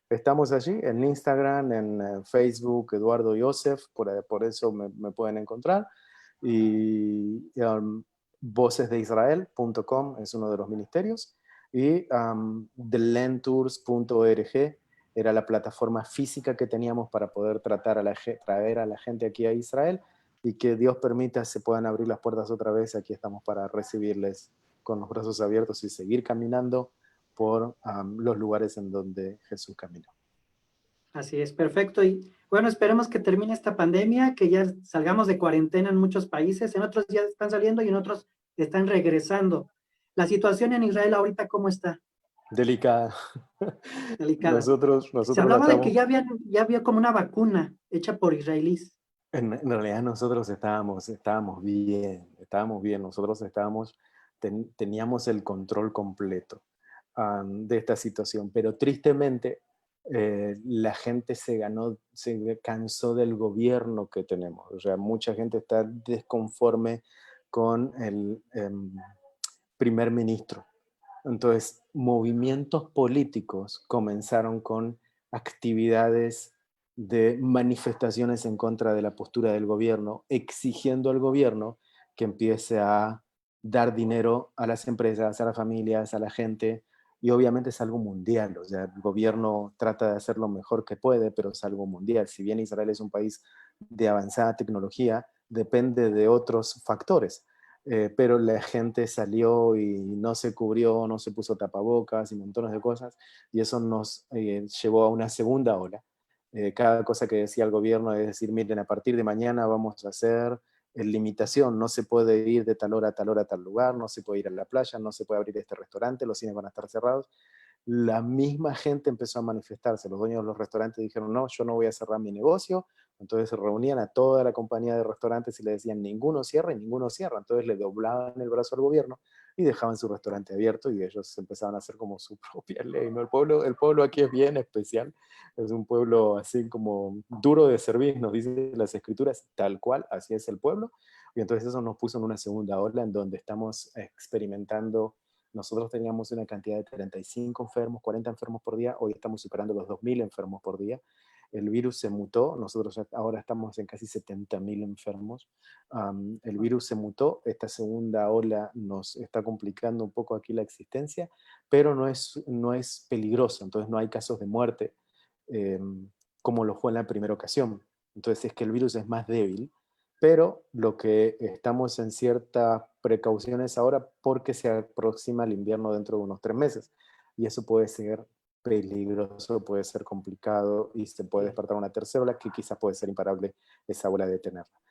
Estamos allí en Instagram, en Facebook, Eduardo Yosef, por eso me pueden encontrar. Y vocesdeisrael.com es uno de los ministerios. Y thelentours.org era la plataforma física que teníamos para poder traer a la gente aquí a Israel y que Dios permita se puedan abrir las puertas otra vez. Aquí estamos para recibirles con los brazos abiertos y seguir caminando por los lugares en donde Jesús caminó. Así es, perfecto. Y bueno, esperemos que termine esta pandemia, que ya salgamos de cuarentena en muchos países, en otros ya están saliendo y en otros están regresando. La situación en Israel ahorita, ¿cómo está? Delicada. Delicada. Nosotros Se hablaba de que ya había como una vacuna hecha por israelíes. En realidad nosotros estábamos bien. Nosotros teníamos el control completo de esta situación, pero tristemente la gente se cansó del gobierno que tenemos. O sea, mucha gente está desconforme con el primer ministro. Entonces, movimientos políticos comenzaron con actividades de manifestaciones en contra de la postura del gobierno, exigiendo al gobierno que empiece a dar dinero a las empresas, a las familias, a la gente, y obviamente es algo mundial. O sea, el gobierno trata de hacer lo mejor que puede, pero es algo mundial. Si bien Israel es un país de avanzada tecnología, depende de otros factores. Pero la gente salió y no se cubrió, no se puso tapabocas y montones de cosas, y eso nos llevó a una segunda ola. Cada cosa que decía el gobierno es decir, miren, a partir de mañana vamos a hacer limitación, no se puede ir de tal hora a tal hora a tal lugar, no se puede ir a la playa, no se puede abrir este restaurante, los cines van a estar cerrados. La misma gente empezó a manifestarse, los dueños de los restaurantes dijeron, no, yo no voy a cerrar mi negocio. Entonces se reunían a toda la compañía de restaurantes y le decían, ninguno cierra y ninguno cierra. Entonces le doblaban el brazo al gobierno y dejaban su restaurante abierto y ellos empezaban a hacer como su propia ley, ¿no? El pueblo aquí es bien especial, es un pueblo así como duro de servir, nos dicen las escrituras, tal cual, así es el pueblo. Y entonces eso nos puso en una segunda ola en donde estamos experimentando. Nosotros teníamos una cantidad de 35 enfermos, 40 enfermos por día, hoy estamos superando los 2.000 enfermos por día. El virus se mutó, nosotros ahora estamos en casi 70.000 enfermos. El virus se mutó, esta segunda ola nos está complicando un poco aquí la existencia, pero no es peligroso, entonces no hay casos de muerte como lo fue en la primera ocasión. Entonces es que el virus es más débil, pero lo que estamos en ciertas precauciones ahora porque se aproxima el invierno dentro de unos 3 meses, y eso puede ser peligroso, puede ser complicado y se puede despertar una tercera ola que quizás puede ser imparable esa ola de tenerla.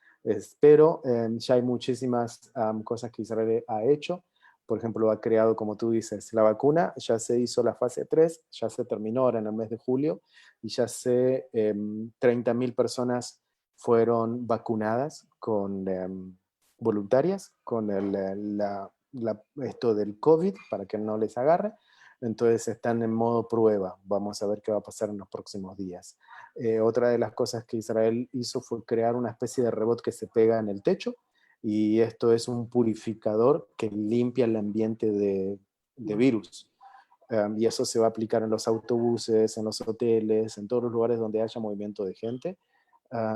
Pero ya hay muchísimas cosas que Israel ha hecho por ejemplo, ha creado, como tú dices, la vacuna, ya se hizo la fase 3, ya se terminó ahora en el mes de julio, y ya 30.000 personas fueron vacunadas con voluntarias con esto del COVID para que no les agarre. Entonces están en modo prueba. Vamos a ver qué va a pasar en los próximos días. Otra de las cosas que Israel hizo fue crear una especie de robot que se pega en el techo, y esto es un purificador que limpia el ambiente de virus. Y eso se va a aplicar en los autobuses, en los hoteles, en todos los lugares donde haya movimiento de gente.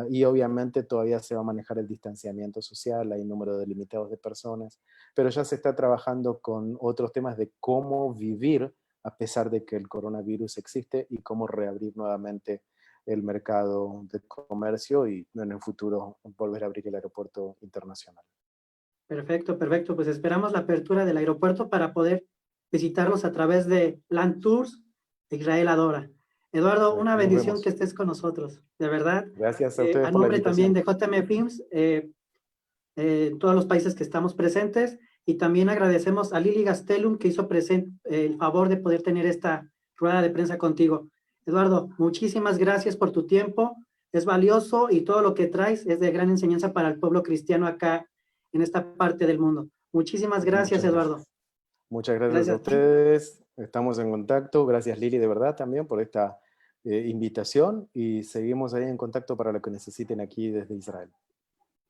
Y obviamente todavía se va a manejar el distanciamiento social, hay número delimitados de personas, pero ya se está trabajando con otros temas de cómo vivir a pesar de que el coronavirus existe y cómo reabrir nuevamente el mercado de comercio y en el futuro volver a abrir el aeropuerto internacional. Perfecto, perfecto. Pues esperamos la apertura del aeropuerto para poder visitarlos a través de Land Tours de Israel Adora. Eduardo, una bendición que estés con nosotros, de verdad. Gracias a ustedes a por la nombre también invitación. de JM Films, todos los países que estamos presentes, y también agradecemos a Lili Gastelum que hizo el favor de poder tener esta rueda de prensa contigo. Eduardo, muchísimas gracias por tu tiempo, es valioso y todo lo que traes es de gran enseñanza para el pueblo cristiano acá en esta parte del mundo. Muchísimas gracias, Eduardo. Muchas gracias a ustedes, estamos en contacto. Gracias, Lili, de verdad también por esta invitación, y seguimos ahí en contacto para lo que necesiten aquí desde Israel.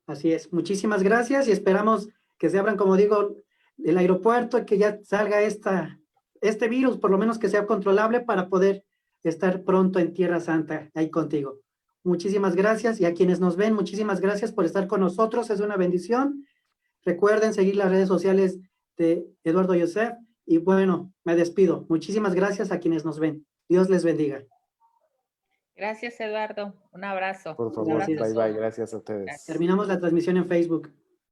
Así es, muchísimas gracias y esperamos que se abran, como digo, el aeropuerto, que ya salga este virus, por lo menos que sea controlable para poder estar pronto en Tierra Santa, ahí contigo. Muchísimas gracias, y a quienes nos ven, muchísimas gracias por estar con nosotros, es una bendición. Recuerden seguir las redes sociales de Eduardo Yosef, y bueno, me despido. Muchísimas gracias a quienes nos ven. Dios les bendiga. Gracias, Eduardo. Un abrazo. Por favor, bye bye. Gracias a ustedes. Terminamos la transmisión en Facebook.